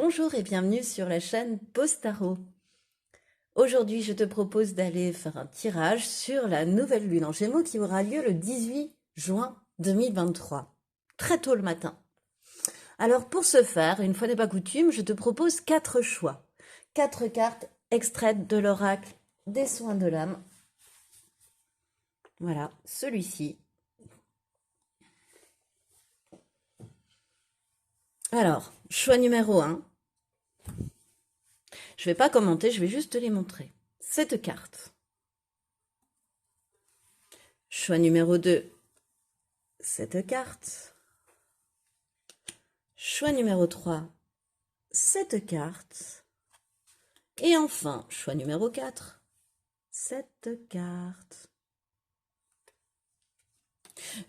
Bonjour et bienvenue sur la chaîne Postaro. Aujourd'hui, je te propose d'aller faire un tirage sur la nouvelle lune en Gémeaux qui aura lieu le 18 juin 2023, très tôt le matin. Alors pour ce faire, une fois n'est pas coutume, je te propose 4 choix. 4 cartes extraites de l'oracle des soins de l'âme. Voilà, celui-ci. Alors, choix numéro 1. Je vais pas commenter, je vais juste te les montrer. Cette carte. Choix numéro 2. Cette carte. Choix numéro 3. Cette carte. Et enfin, choix numéro 4. Cette carte.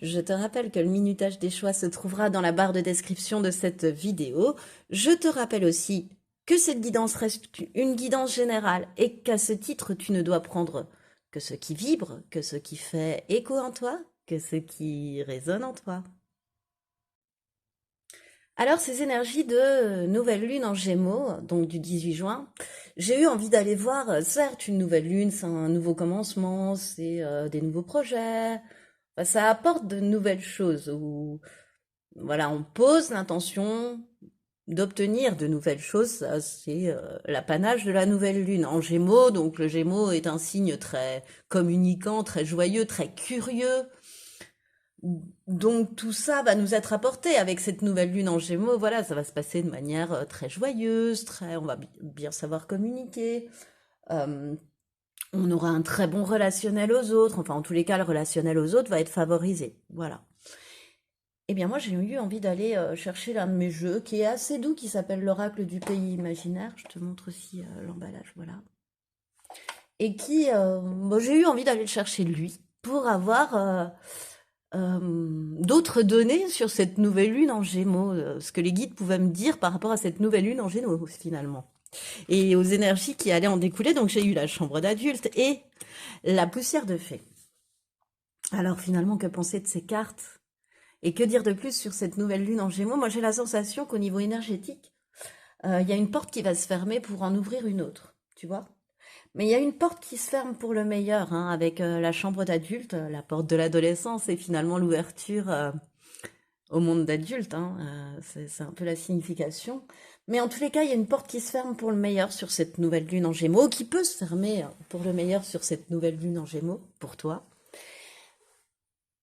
Je te rappelle que le minutage des choix se trouvera dans la barre de description de cette vidéo. Je te rappelle aussi que cette guidance reste une guidance générale et qu'à ce titre, tu ne dois prendre que ce qui vibre, que ce qui fait écho en toi, que ce qui résonne en toi. Alors, ces énergies de nouvelle lune en Gémeaux, donc du 18 juin, j'ai eu envie d'aller voir, certes, une nouvelle lune, c'est un nouveau commencement, c'est des nouveaux projets, enfin, ça apporte de nouvelles choses, où voilà, on pose l'intention d'obtenir de nouvelles choses, ça, c'est l'apanage de la nouvelle lune en Gémeaux, donc le Gémeaux est un signe très communicant, très joyeux, très curieux. Donc tout ça va nous être apporté avec cette nouvelle lune en Gémeaux. Voilà, ça va se passer de manière très joyeuse, on va bien savoir communiquer. Euh, on aura un très bon relationnel aux autres. Enfin, en tous les cas, le relationnel aux autres va être favorisé. Voilà. Eh bien, moi, j'ai eu envie d'aller chercher l'un de mes jeux qui est assez doux, qui s'appelle l'Oracle du pays imaginaire. Je te montre aussi l'emballage, voilà. Et qui, j'ai eu envie d'aller le chercher lui pour avoir d'autres données sur cette nouvelle lune en Gémeaux, ce que les guides pouvaient me dire par rapport à cette nouvelle lune en Gémeaux finalement, et aux énergies qui allaient en découler. Donc j'ai eu la chambre d'adulte et la poussière de fée. Alors finalement, que penser de ces cartes et que dire de plus sur cette nouvelle lune en Gémeaux? Moi j'ai la sensation qu'au niveau énergétique, il y a une porte qui va se fermer pour en ouvrir une autre, tu vois. Mais il y a une porte qui se ferme pour le meilleur, hein, avec la chambre d'adulte, la porte de l'adolescence et finalement l'ouverture au monde d'adulte, hein, c'est un peu la signification. Mais en tous les cas, il y a une porte qui se ferme pour le meilleur sur cette nouvelle lune en Gémeaux, qui peut se fermer pour le meilleur sur cette nouvelle lune en Gémeaux, pour toi.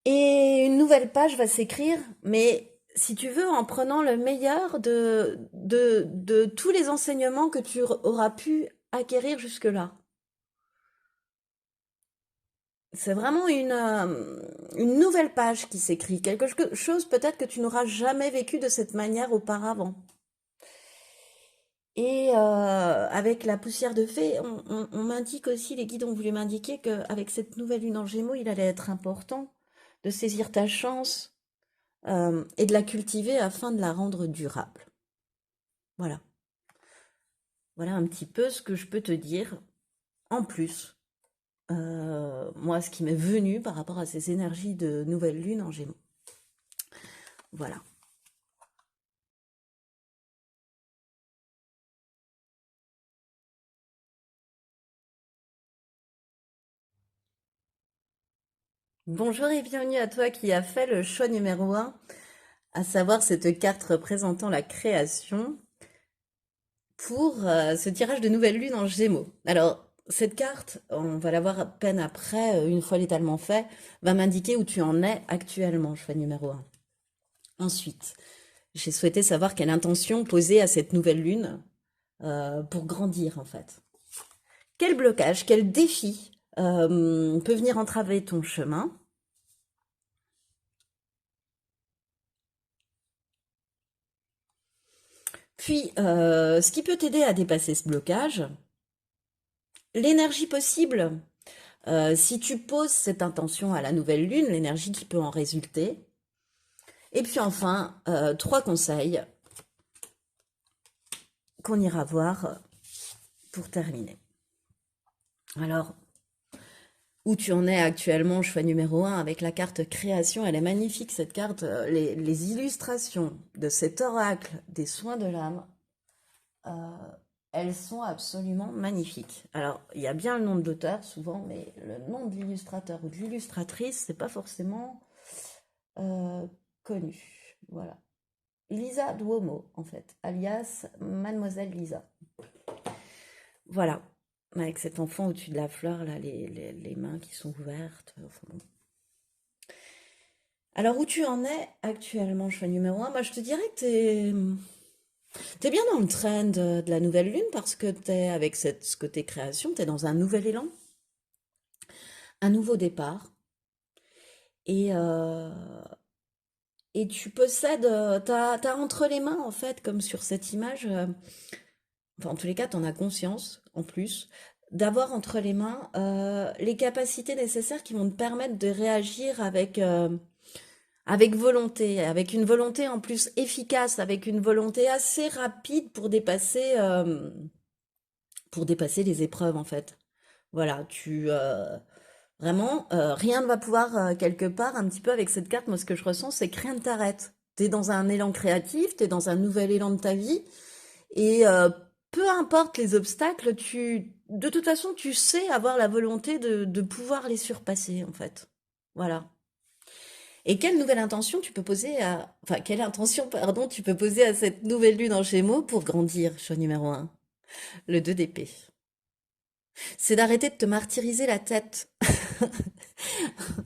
Et une nouvelle page va s'écrire, mais si tu veux, en prenant le meilleur de tous les enseignements que tu auras pu acquérir jusque-là. C'est vraiment une nouvelle page qui s'écrit, quelque chose peut-être que tu n'auras jamais vécu de cette manière auparavant. Et avec la poussière de fée, on m'indique aussi, les guides ont voulu m'indiquer qu'avec cette nouvelle lune en Gémeaux, il allait être important de saisir ta chance et de la cultiver afin de la rendre durable. Voilà. Voilà un petit peu ce que je peux te dire en plus. Moi, ce qui m'est venu par rapport à ces énergies de nouvelle lune en Gémeaux. Voilà. Bonjour et bienvenue à toi qui a fait le choix numéro 1, à savoir cette carte représentant la création pour ce tirage de nouvelle lune en Gémeaux. Alors, cette carte, on va la voir à peine après, une fois l'étalement fait, va m'indiquer où tu en es actuellement, choix numéro 1. Ensuite, j'ai souhaité savoir quelle intention poser à cette nouvelle lune pour grandir en fait. Quel blocage, quel défi peut venir entraver ton chemin? Puis, ce qui peut t'aider à dépasser ce blocage, l'énergie possible, si tu poses cette intention à la nouvelle lune, l'énergie qui peut en résulter. Et puis enfin, 3 conseils qu'on ira voir pour terminer. Alors, où tu en es actuellement, choix numéro 1, avec la carte création, elle est magnifique cette carte, les illustrations de cet oracle des soins de l'âme euh, elles sont absolument magnifiques. Alors, il y a bien le nom de l'auteur souvent, mais le nom de l'illustrateur ou de l'illustratrice, c'est pas forcément euh, connu. Voilà. Lisa Duomo, en fait, alias Mademoiselle Lisa. Voilà. Avec cet enfant au-dessus de la fleur, là, les mains qui sont ouvertes. Enfin, bon. Alors, où tu en es actuellement, choix numéro un? Moi, je te dirais que t'es bien dans le trend de la nouvelle lune parce que t'es, avec ce côté création, t'es dans un nouvel élan, un nouveau départ. Et, euh, et tu possèdes, t'as entre les mains, en fait, comme sur cette image, enfin, en tous les cas, t'en as conscience, en plus, d'avoir entre les mains les capacités nécessaires qui vont te permettre de réagir avec volonté, avec une volonté en plus efficace, avec une volonté assez rapide pour dépasser les épreuves, en fait. Voilà, vraiment, rien ne va pouvoir, quelque part, un petit peu avec cette carte, moi, ce que je ressens, c'est que rien ne t'arrête. T'es dans un élan créatif, t'es dans un nouvel élan de ta vie, et peu importe les obstacles, de toute façon, tu sais avoir la volonté de pouvoir les surpasser, en fait. Voilà. Et quelle nouvelle intention tu peux poser enfin, quelle intention, pardon, tu peux poser à cette nouvelle lune en Gémeaux pour grandir, choix numéro un, le 2 d'épée. C'est d'arrêter de te martyriser la tête.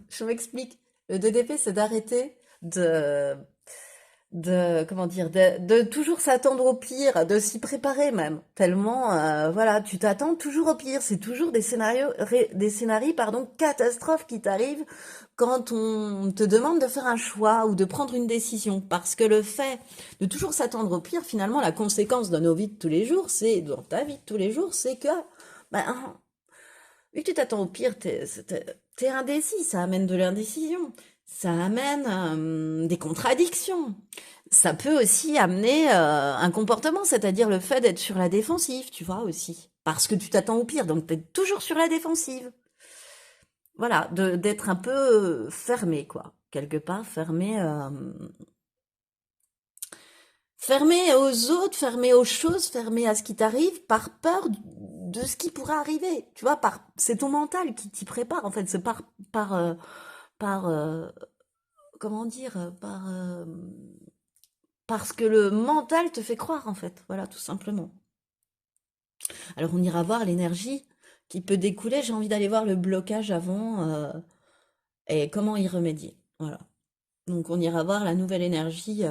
Je m'explique. Le 2 d'épée, c'est d'arrêter comment dire, de toujours s'attendre au pire, de s'y préparer même. Tellement, voilà, tu t'attends toujours au pire. C'est toujours des scénarios, pardon, catastrophes qui t'arrivent quand on te demande de faire un choix ou de prendre une décision. Parce que le fait de toujours s'attendre au pire, finalement, la conséquence de nos vies de tous les jours, dans ta vie de tous les jours, c'est que, ben, vu que tu t'attends au pire, t'es indécis, ça amène de l'indécision, ça amène des contradictions. Ça peut aussi amener un comportement, c'est-à-dire le fait d'être sur la défensive, tu vois aussi. Parce que tu t'attends au pire, donc t'es toujours sur la défensive. Voilà, d'être un peu fermé, quoi. Quelque part, fermé aux autres, fermé aux choses, fermé à ce qui t'arrive par peur de ce qui pourrait arriver. Tu vois, c'est ton mental qui t'y prépare, en fait. C'est par, euh, par comment dire, parce que le mental te fait croire, en fait. Voilà, tout simplement. Alors, on ira voir l'énergie qui peut découler. J'ai envie d'aller voir le blocage avant et comment y remédier. Voilà. Donc, on ira voir la nouvelle énergie,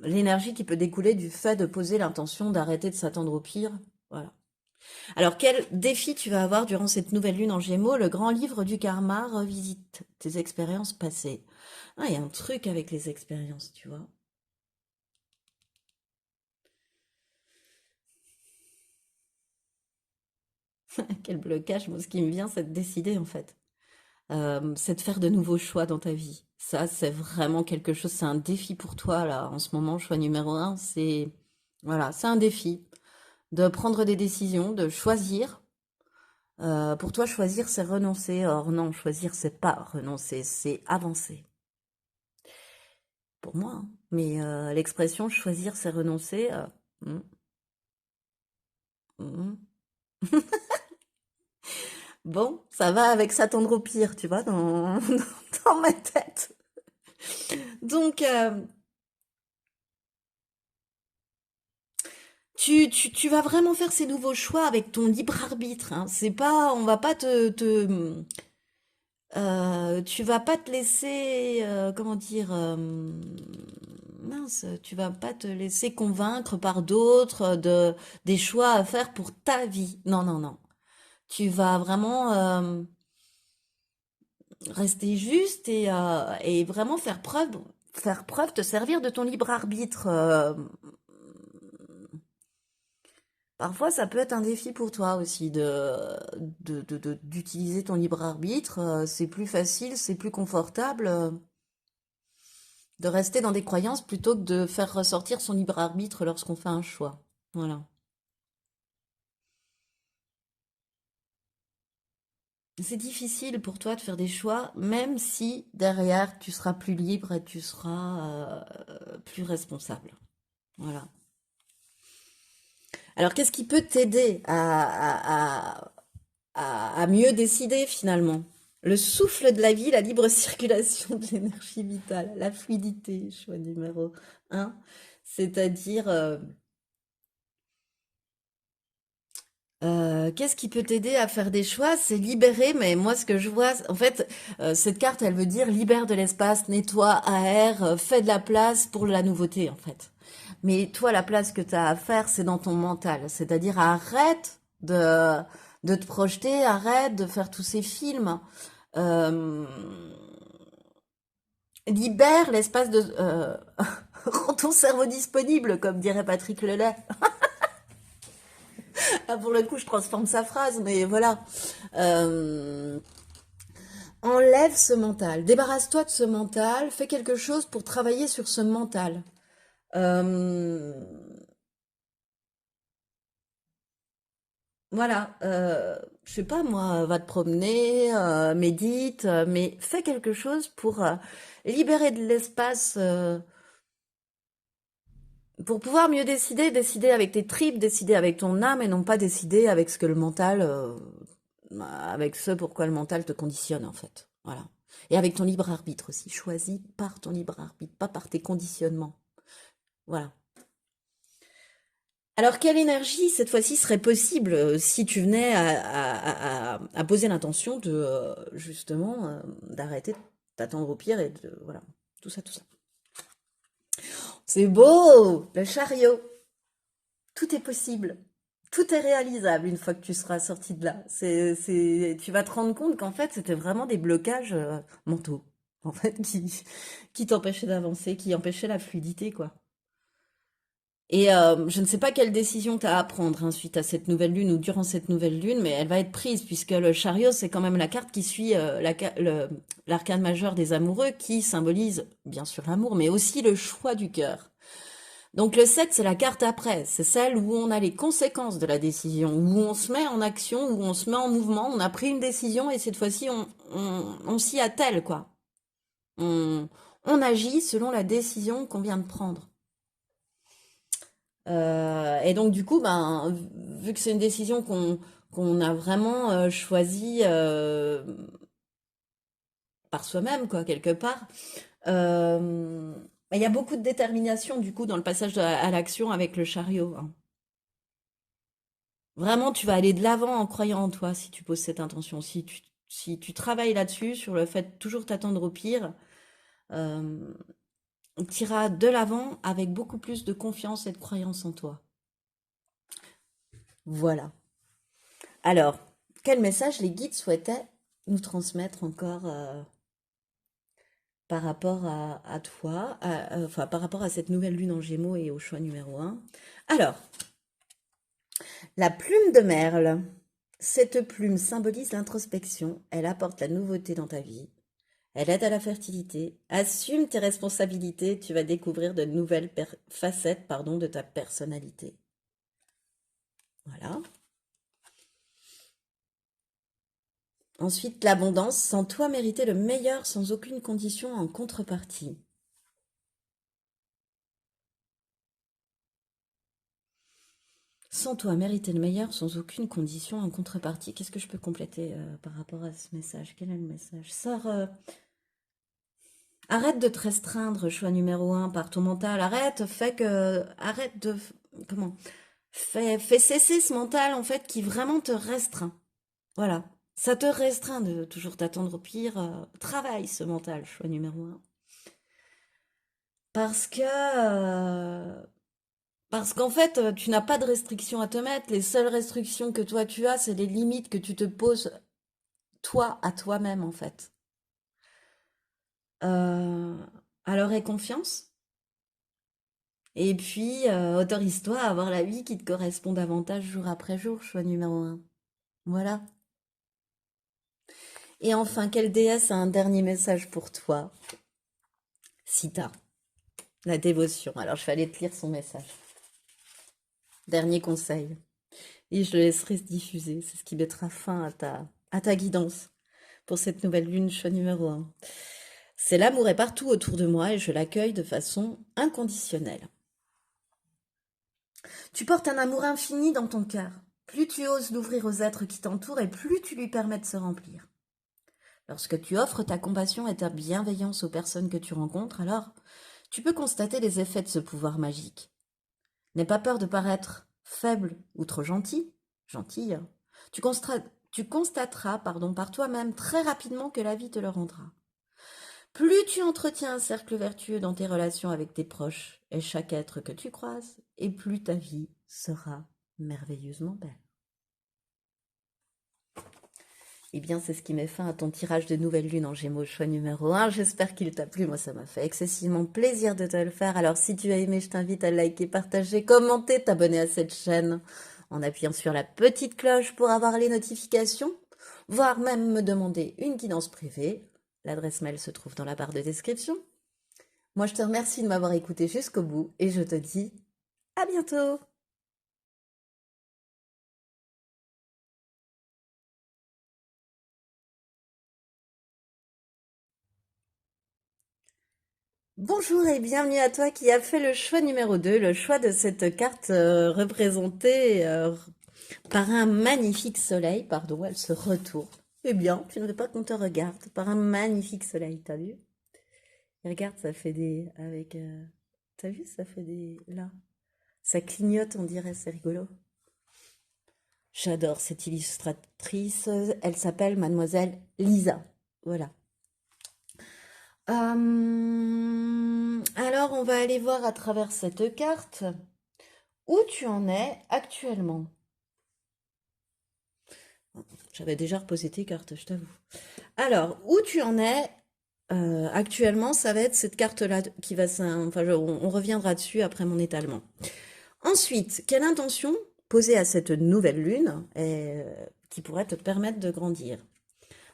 l'énergie qui peut découler du fait de poser l'intention d'arrêter de s'attendre au pire. Voilà. Alors, quel défi tu vas avoir durant cette nouvelle lune en Gémeaux? Le grand livre du karma revisite tes expériences passées. Ah, il y a un truc avec les expériences, tu vois. Quel blocage, moi, ce qui me vient, c'est de décider, en fait. C'est de faire de nouveaux choix dans ta vie. Ça, c'est vraiment quelque chose, c'est un défi pour toi, là, en ce moment. Choix numéro un, voilà, c'est un défi de prendre des décisions, de choisir. Pour toi, choisir, c'est renoncer. Or, non, choisir, c'est pas renoncer, c'est avancer. Pour moi, hein. Mais l'expression choisir, c'est renoncer. Hmm, hmm. Bon, ça va avec s'attendre au pire, tu vois, dans ma tête. Donc, tu vas vraiment faire ces nouveaux choix avec ton libre arbitre, hein. C'est pas, on va pas tu vas pas te laisser, comment dire, mince, tu vas pas te laisser convaincre par d'autres des choix à faire pour ta vie. Non, non, non. Tu vas vraiment rester juste et vraiment faire preuve, te servir de ton libre arbitre. Parfois, ça peut être un défi pour toi aussi d'utiliser ton libre arbitre. C'est plus facile, c'est plus confortable de rester dans des croyances plutôt que de faire ressortir son libre arbitre lorsqu'on fait un choix. Voilà. C'est difficile pour toi de faire des choix, même si derrière tu seras plus libre et tu seras plus responsable. Voilà. Alors, qu'est-ce qui peut t'aider à mieux décider finalement? Le souffle de la vie, la libre circulation de l'énergie vitale, la fluidité, choix numéro un. C'est-à-dire, qu'est-ce qui peut t'aider à faire des choix? C'est libérer, mais moi ce que je vois, en fait, cette carte, elle veut dire libère de l'espace, nettoie, aère, fais de la place pour la nouveauté, en fait. Mais toi, la place que tu as à faire, c'est dans ton mental. C'est-à-dire, arrête de te projeter, arrête de faire tous ces films. Euh, libère l'espace de... rends ton cerveau disponible, comme dirait Patrick Lelay. Ah, pour le coup, je transforme sa phrase, mais voilà. Euh, enlève ce mental, débarrasse-toi de ce mental, fais quelque chose pour travailler sur ce mental. Euh, voilà, je sais pas moi, va te promener, médite, mais fais quelque chose pour libérer de l'espace, pour pouvoir mieux décider, décider avec tes tripes, décider avec ton âme et non pas décider avec ce que le mental, avec ce pourquoi le mental te conditionne en fait. Voilà. Et avec ton libre arbitre aussi, choisis par ton libre arbitre, pas par tes conditionnements. Voilà. Alors, quelle énergie, cette fois-ci, serait possible si tu venais à poser l'intention de, justement, d'arrêter de t'attendre au pire et de, voilà, tout ça, tout ça. C'est beau, le chariot. Tout est possible. Tout est réalisable une fois que tu seras sorti de là. Tu vas te rendre compte qu'en fait, c'était vraiment des blocages mentaux, en fait, qui t'empêchaient d'avancer, qui empêchaient la fluidité, quoi. Et je ne sais pas quelle décision tu as à prendre hein, suite à cette nouvelle lune ou durant cette nouvelle lune, mais elle va être prise puisque le chariot, c'est quand même la carte qui suit l'arcane majeur des amoureux qui symbolise bien sûr l'amour, mais aussi le choix du cœur. Donc le 7, c'est la carte après, c'est celle où on a les conséquences de la décision, où on se met en action, où on se met en mouvement, on a pris une décision et cette fois-ci on s'y attelle, quoi. On, on agit selon la décision qu'on vient de prendre. Et donc du coup, ben, vu que c'est une décision qu'on a vraiment choisie par soi-même, quoi, quelque part, ben, il y a beaucoup de détermination du coup dans le passage à l'action avec le chariot, hein. Vraiment, tu vas aller de l'avant en croyant en toi si tu poses cette intention, si tu travailles là-dessus, sur le fait de toujours t'attendre au pire, euh, tu iras de l'avant avec beaucoup plus de confiance et de croyance en toi. Voilà. Alors, quel message les guides souhaitaient nous transmettre encore par rapport à toi, enfin par rapport à cette nouvelle lune en Gémeaux et au choix numéro un. Alors, la plume de Merle. Cette plume symbolise l'introspection, elle apporte la nouveauté dans ta vie, elle aide à la fertilité, assume tes responsabilités, tu vas découvrir de nouvelles facettes pardon, de ta personnalité. Voilà. Ensuite, l'abondance, sans toi mériter le meilleur sans aucune condition en contrepartie. Sans toi mériter le meilleur sans aucune condition en contrepartie. Qu'est-ce que je peux compléter par rapport à ce message? Quel est le message? Sors, arrête de te restreindre, choix numéro un, par ton mental. Arrête de, comment? Fais cesser ce mental en fait qui vraiment te restreint. Voilà. Ça te restreint de toujours t'attendre au pire. Travaille ce mental, choix numéro un. Parce que parce qu'en fait, tu n'as pas de restrictions à te mettre. Les seules restrictions que toi tu as, c'est les limites que tu te poses toi à toi-même en fait. Euh, alors aie confiance. Et puis, autorise-toi à avoir la vie qui te correspond davantage jour après jour, choix numéro un. Voilà. Et enfin, quelle déesse a un dernier message pour toi? Sita, la dévotion. Alors, je vais aller te lire son message. Dernier conseil. Et je le laisserai se diffuser. C'est ce qui mettra fin à ta guidance pour cette nouvelle lune, choix numéro un. C'est l'amour est partout autour de moi et je l'accueille de façon inconditionnelle. Tu portes un amour infini dans ton cœur. Plus tu oses l'ouvrir aux êtres qui t'entourent et plus tu lui permets de se remplir. Lorsque tu offres ta compassion et ta bienveillance aux personnes que tu rencontres, alors tu peux constater les effets de ce pouvoir magique. N'aie pas peur de paraître faible ou trop gentil, gentille. Tu constateras par toi-même très rapidement que la vie te le rendra. Plus tu entretiens un cercle vertueux dans tes relations avec tes proches et chaque être que tu croises, et plus ta vie sera merveilleusement belle. Eh bien, c'est ce qui met fin à ton tirage de nouvelle lune en Gémeaux, choix numéro 1. J'espère qu'il t'a plu. Moi, ça m'a fait excessivement plaisir de te le faire. Alors, si tu as aimé, je t'invite à liker, partager, commenter, t'abonner à cette chaîne en appuyant sur la petite cloche pour avoir les notifications, voire même me demander une guidance privée. L'adresse mail se trouve dans la barre de description. Moi, je te remercie de m'avoir écouté jusqu'au bout et je te dis à bientôt. Bonjour et bienvenue à toi qui a fait le choix numéro 2, le choix de cette carte représentée par un magnifique soleil. Pardon, elle se retourne. Eh bien, tu ne veux pas qu'on te regarde par un magnifique soleil, t'as vu? Et regarde, ça fait des... avec... t'as vu, ça fait des... là. Ça clignote, on dirait, c'est rigolo. J'adore cette illustratrice. Elle s'appelle Mademoiselle Lisa. Voilà. Alors, on va aller voir à travers cette carte où tu en es actuellement. J'avais déjà reposé tes cartes, je t'avoue. Alors, où tu en es actuellement, ça va être cette carte-là qui va... Enfin, on reviendra dessus après mon étalement. Ensuite, quelle intention poser à cette nouvelle lune qui pourrait te permettre de grandir?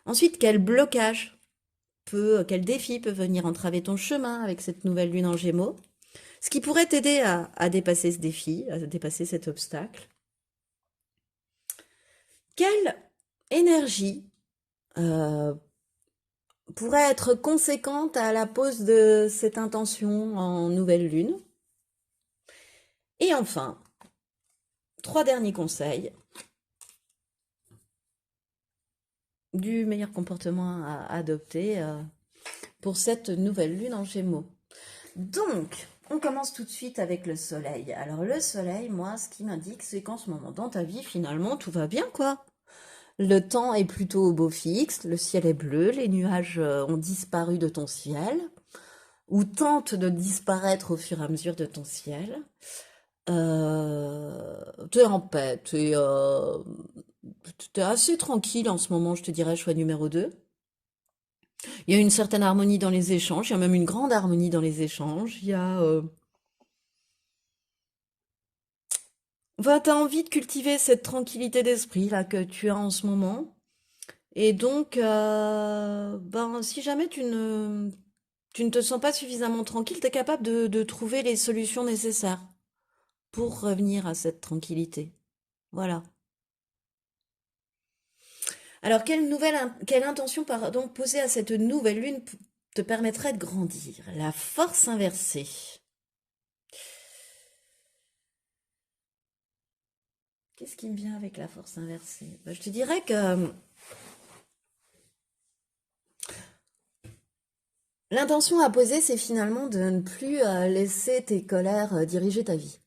Ensuite, quel blocage quel défi peut venir entraver ton chemin avec cette nouvelle lune en Gémeaux? Ce qui pourrait t'aider à dépasser ce défi, à dépasser cet obstacle. Quelle énergie pourrait être conséquente à la pose de cette intention en nouvelle lune? Et enfin, 3 derniers conseils du meilleur comportement à adopter pour cette nouvelle lune en Gémeaux. Donc, on commence tout de suite avec le soleil. Alors le soleil, moi, ce qui m'indique, c'est qu'en ce moment dans ta vie, finalement, tout va bien, quoi. Le temps est plutôt au beau fixe, le ciel est bleu, les nuages ont disparu de ton ciel, ou tentent de disparaître au fur et à mesure de ton ciel. T'es en paix, t'es assez tranquille en ce moment, je te dirais, choix numéro 2. Il y a une certaine harmonie dans les échanges, il y a même une grande harmonie dans les échanges. Il y a... t'as envie de cultiver cette tranquillité d'esprit là que tu as en ce moment. Et donc, si jamais tu ne te sens pas suffisamment tranquille, tu es capable de trouver les solutions nécessaires pour revenir à cette tranquillité. Voilà. Alors, quelle intention, pardon, posée à cette nouvelle lune te permettrait de grandir? La force inversée. Qu'est-ce qui me vient avec la force inversée? Je te dirais que l'intention à poser, c'est finalement de ne plus laisser tes colères diriger ta vie.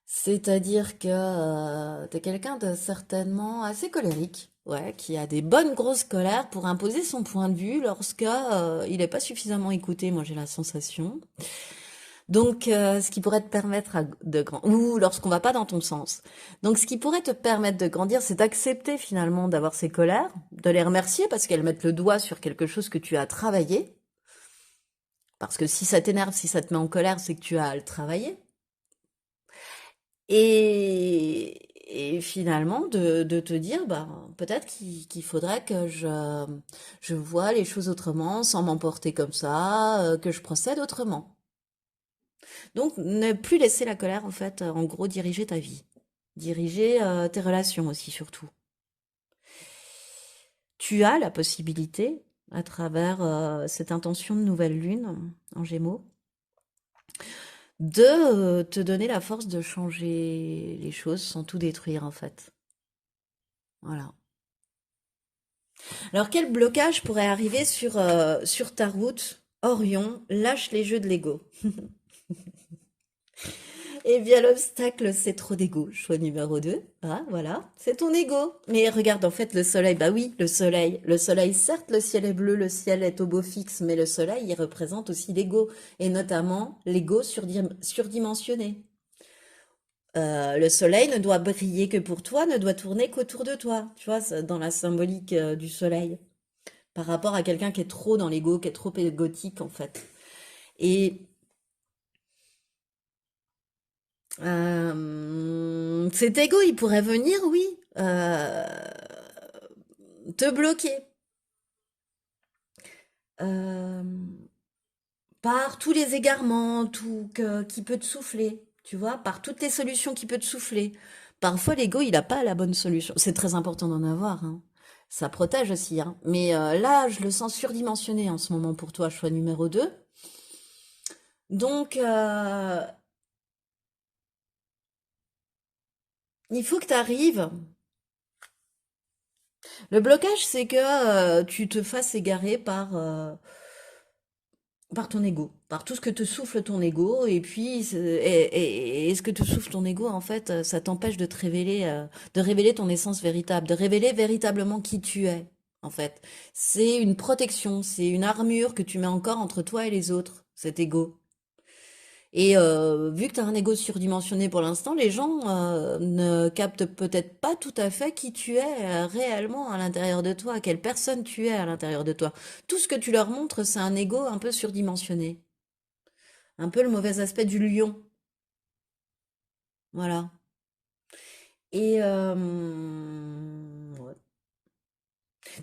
C'est-à-dire que tu es quelqu'un de certainement assez colérique, ouais, qui a des bonnes grosses colères pour imposer son point de vue lorsque il n'est pas suffisamment écouté, moi j'ai la sensation. Donc, ce qui pourrait te permettre de grandir, ou lorsqu'on va pas dans ton sens. Donc, ce qui pourrait te permettre de grandir, c'est d'accepter finalement d'avoir ces colères, de les remercier parce qu'elles mettent le doigt sur quelque chose que tu as travaillé. Parce que si ça t'énerve, si ça te met en colère, c'est que tu as à le travailler. Et finalement, de te dire, bah, peut-être qu'il faudrait que je vois les choses autrement, sans m'emporter comme ça, que je procède autrement. Donc, ne plus laisser la colère, en fait, en gros, diriger ta vie. Diriger tes relations aussi, surtout. Tu as la possibilité, à travers cette intention de nouvelle lune en Gémeaux, de te donner la force de changer les choses sans tout détruire en fait. Voilà. Alors quel blocage pourrait arriver sur ta route? Orion, lâche les jeux de l'ego. Eh bien, l'obstacle, c'est trop d'ego. Choix numéro 2. Ah, voilà. C'est ton ego. Mais regarde, en fait, le soleil, bah oui, le soleil. Le soleil, certes, le ciel est bleu, le ciel est au beau fixe, mais le soleil, il représente aussi l'ego. Et notamment, l'ego surdimensionné. Le soleil ne doit briller que pour toi, ne doit tourner qu'autour de toi. Tu vois, dans la symbolique du soleil. Par rapport à quelqu'un qui est trop dans l'ego, qui est trop égotique, en fait. Et cet ego, il pourrait venir, oui, te bloquer euh, par tous les égarements, qui peut te souffler, tu vois, par toutes les solutions qui peut te souffler. Parfois, l'ego, il n'a pas la bonne solution. C'est très important d'en avoir, hein. Ça protège aussi, hein. Mais là, je le sens surdimensionné en ce moment pour toi, choix numéro 2. Donc, il faut que tu arrives. Le blocage, c'est que tu te fasses égarer par ton ego, par tout ce que te souffle ton ego, et puis et ce que te souffle ton ego, en fait, ça t'empêche de te révéler, de révéler ton essence véritable, de révéler véritablement qui tu es, en fait. C'est une protection, c'est une armure que tu mets encore entre toi et les autres, cet ego. Et vu que tu as un ego surdimensionné pour l'instant, les gens ne captent peut-être pas tout à fait qui tu es réellement à l'intérieur de toi, quelle personne tu es à l'intérieur de toi. Tout ce que tu leur montres, c'est un ego un peu surdimensionné. Un peu le mauvais aspect du lion. Voilà. Et ouais.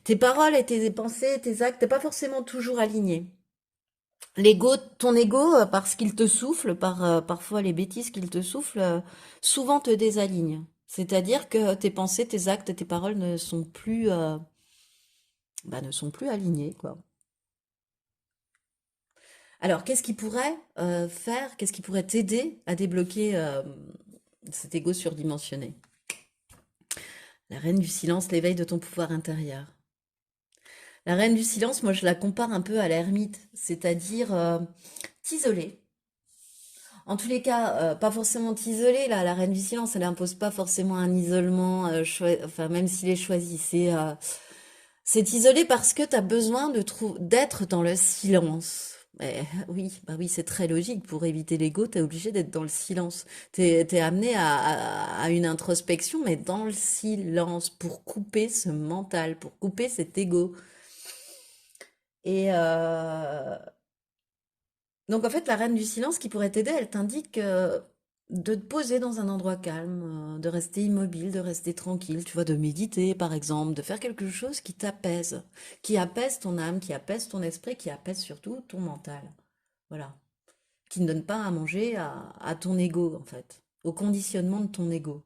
Tes paroles et tes pensées, tes actes, t'es pas forcément toujours aligné. L'ego, ton ego, parce qu'il te souffle, parfois les bêtises qu'il te souffle, souvent te désaligne. C'est-à-dire que tes pensées, tes actes, tes paroles ne sont plus alignés, quoi. Alors, qu'est-ce qui pourrait faire, qu'est-ce qui pourrait t'aider à débloquer cet ego surdimensionné? La reine du silence, l'éveil de ton pouvoir intérieur. La reine du silence, moi je la compare un peu à l'ermite, c'est-à-dire t'isoler. En tous les cas, pas forcément t'isoler, là, la reine du silence, elle impose pas forcément un isolement, enfin même s'il est choisi, c'est t'isoler parce que tu as besoin d'être dans le silence. Oui, bah oui, c'est très logique. Pour éviter l'ego, t'es obligé d'être dans le silence. T'es amené à une introspection, mais dans le silence, pour couper ce mental, pour couper cet ego. Et donc en fait, la reine du silence qui pourrait t'aider, elle t'indique de te poser dans un endroit calme, de rester immobile, de rester tranquille, tu vois, de méditer par exemple, de faire quelque chose qui apaise ton âme, qui apaise ton esprit, qui apaise surtout ton mental. Voilà. Qui ne donne pas à manger à ton ego en fait, au conditionnement de ton ego.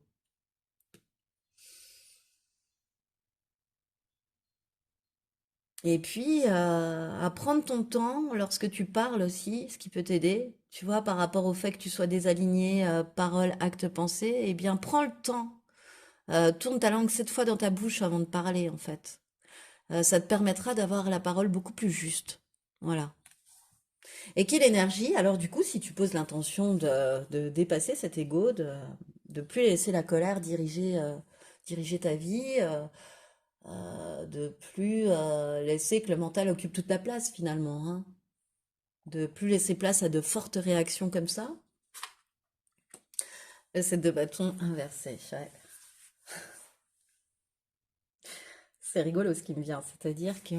Et puis, à prendre ton temps lorsque tu parles aussi, ce qui peut t'aider, tu vois, par rapport au fait que tu sois désaligné, parole, acte, pensée, eh bien, prends le temps. Tourne ta langue 7 fois dans ta bouche avant de parler, en fait. Ça te permettra d'avoir la parole beaucoup plus juste. Voilà. Et quelle énergie, alors du coup, si tu poses l'intention de dépasser cet ego, de plus laisser la colère diriger ta vie, de plus laisser que le mental occupe toute la place finalement, hein. De plus laisser place à de fortes réactions comme ça. C'est deux bâtons inversés. Ouais. C'est rigolo ce qui me vient, c'est-à-dire que,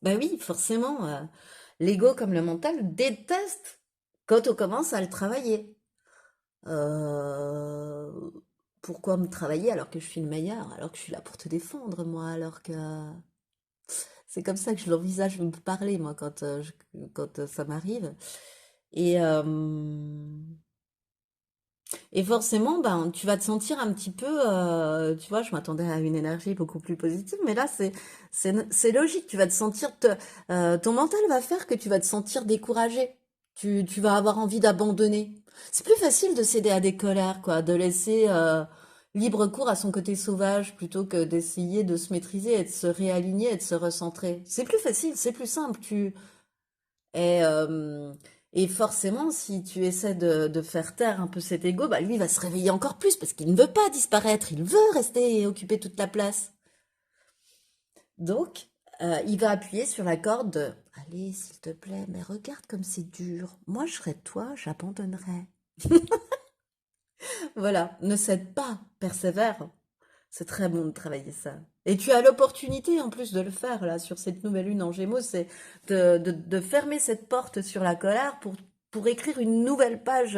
bah oui, forcément, l'ego comme le mental déteste quand on commence à le travailler. Euh, Pourquoi me travailler alors que je suis le meilleur, alors que je suis là pour te défendre, moi, alors que c'est comme ça que je l'envisage me parler, moi, quand ça m'arrive. Et, euh, et forcément, ben, tu vas te sentir un petit peu, tu vois, je m'attendais à une énergie beaucoup plus positive, mais là, c'est logique. Tu vas te sentir, ton mental va faire que tu vas te sentir découragé. Tu vas avoir envie d'abandonner. C'est plus facile de céder à des colères, quoi, de laisser libre cours à son côté sauvage plutôt que d'essayer de se maîtriser et de se réaligner et de se recentrer. C'est plus facile, c'est plus simple. Et, euh, et forcément, si tu essaies de faire taire un peu cet ego, bah lui va se réveiller encore plus parce qu'il ne veut pas disparaître, il veut rester et occuper toute la place. Donc, il va appuyer sur la corde de allez, s'il te plaît, mais regarde comme c'est dur. Moi, je serais toi, j'abandonnerais. Voilà, ne cède pas, persévère. C'est très bon de travailler ça. Et tu as l'opportunité en plus de le faire là sur cette nouvelle lune en Gémeaux, c'est de fermer cette porte sur la colère pour écrire euh, une nouvelle page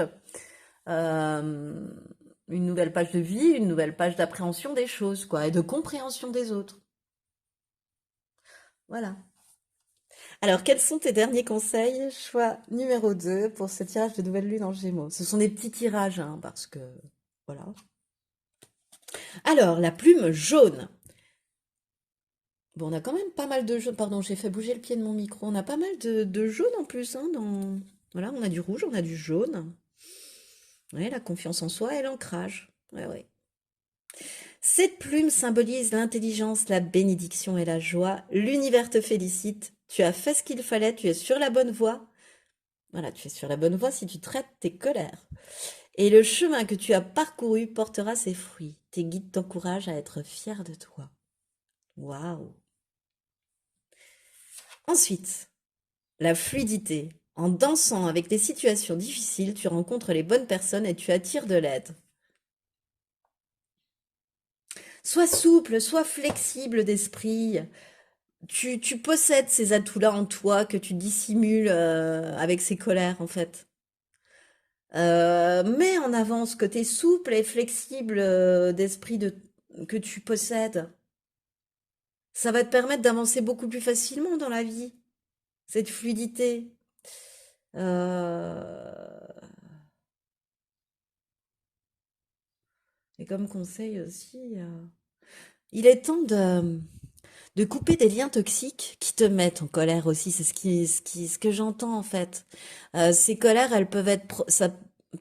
de vie, une nouvelle page d'appréhension des choses, quoi, et de compréhension des autres. Voilà. Alors, quels sont tes derniers conseils? Choix numéro 2 pour ce tirage de nouvelle lune en Gémeaux. Ce sont des petits tirages, hein, parce que voilà. Alors, la plume jaune. Bon, on a quand même pas mal de jaune. Pardon, j'ai fait bouger le pied de mon micro. On a pas mal de jaune en plus, hein, dans... Voilà, on a du rouge, on a du jaune. Ouais, la confiance en soi et l'ancrage. Ouais, ouais. Cette plume symbolise l'intelligence, la bénédiction et la joie. L'univers te félicite. Tu as fait ce qu'il fallait, tu es sur la bonne voie. Voilà, tu es sur la bonne voie si tu traites tes colères. Et le chemin que tu as parcouru portera ses fruits. Tes guides t'encouragent à être fier de toi. Waouh! Ensuite, la fluidité. En dansant avec des situations difficiles, tu rencontres les bonnes personnes et tu attires de l'aide. Sois souple, sois flexible d'esprit. Tu possèdes ces atouts-là en toi que tu dissimules avec ces colères, en fait. Mets en avant ce côté souple et flexible d'esprit que tu possèdes. Ça va te permettre d'avancer beaucoup plus facilement dans la vie, cette fluidité. Euh, Et comme conseil aussi, il est temps de couper des liens toxiques qui te mettent en colère aussi. C'est ce que j'entends en fait. Ces colères, elles peuvent être, ça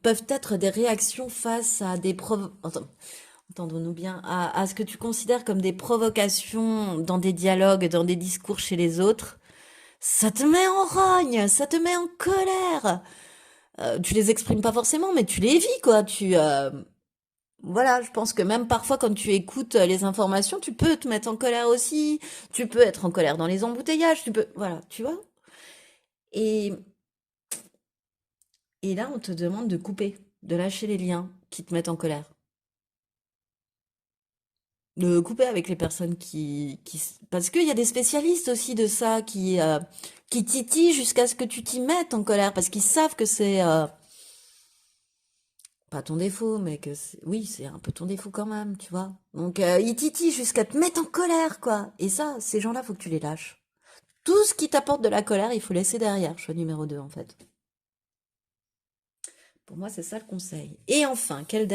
peuvent être des réactions face à entendons-nous bien, à ce que tu considères comme des provocations dans des dialogues, dans des discours chez les autres. Ça te met en rogne, ça te met en colère. Tu les exprimes pas forcément, mais tu les vis, quoi. Voilà, je pense que même parfois quand tu écoutes les informations, tu peux te mettre en colère aussi, tu peux être en colère dans les embouteillages, voilà, tu vois. Et, et là, on te demande de couper, de lâcher les liens qui te mettent en colère, de couper avec les personnes parce qu'il y a des spécialistes aussi de ça qui titillent jusqu'à ce que tu t'y mettes en colère, parce qu'ils savent que c'est pas ton défaut, mais oui, c'est un peu ton défaut quand même, tu vois. Donc, ils titillent jusqu'à te mettre en colère, quoi. Et ça, ces gens-là, faut que tu les lâches. Tout ce qui t'apporte de la colère, il faut laisser derrière. Choix numéro 2, en fait. Pour moi, c'est ça le conseil. Et enfin, quelle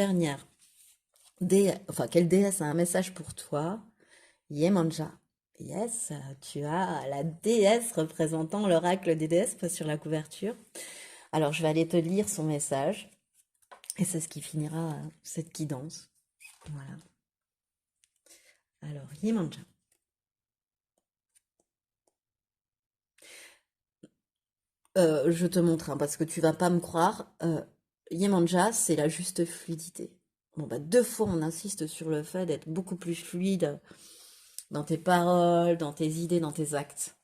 déesse a un message pour toi? Yemanja. Yes, tu as la déesse représentant l'oracle des déesses sur la couverture. Alors, je vais aller te lire son message. Et c'est ce qui finira cette guidance. Voilà. Alors, Yemanja. Je te montre, hein, parce que tu vas pas me croire. Yemanja, c'est la juste fluidité. Bon, bah, 2 fois, on insiste sur le fait d'être beaucoup plus fluide dans tes paroles, dans tes idées, dans tes actes.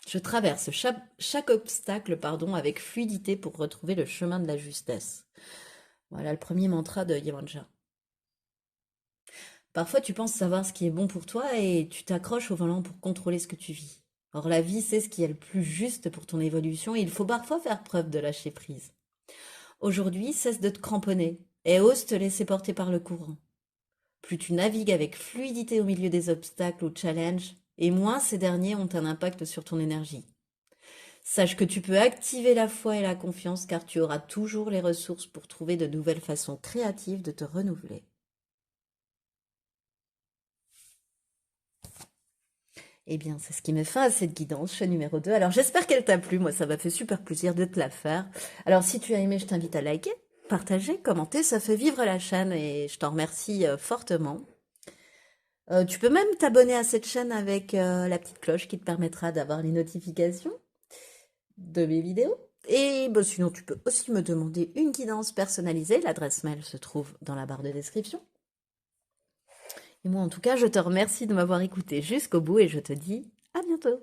Je traverse chaque obstacle, pardon, avec fluidité pour retrouver le chemin de la justesse. Voilà le premier mantra de Yemanja. Parfois, tu penses savoir ce qui est bon pour toi et tu t'accroches au volant pour contrôler ce que tu vis. Or, la vie, c'est ce qui est le plus juste pour ton évolution et il faut parfois faire preuve de lâcher prise. Aujourd'hui, cesse de te cramponner et ose te laisser porter par le courant. Plus tu navigues avec fluidité au milieu des obstacles ou challenges, et moins ces derniers ont un impact sur ton énergie. Sache que tu peux activer la foi et la confiance car tu auras toujours les ressources pour trouver de nouvelles façons créatives de te renouveler. Eh bien, c'est ce qui met fin à cette guidance, choix numéro 2. Alors, j'espère qu'elle t'a plu. Moi, ça m'a fait super plaisir de te la faire. Alors, si tu as aimé, je t'invite à liker, partager, commenter. Ça fait vivre la chaîne et je t'en remercie fortement. Tu peux même t'abonner à cette chaîne avec la petite cloche qui te permettra d'avoir les notifications de mes vidéos. Et bah, sinon, tu peux aussi me demander une guidance personnalisée. L'adresse mail se trouve dans la barre de description. Et moi, en tout cas, je te remercie de m'avoir écouté jusqu'au bout et je te dis à bientôt.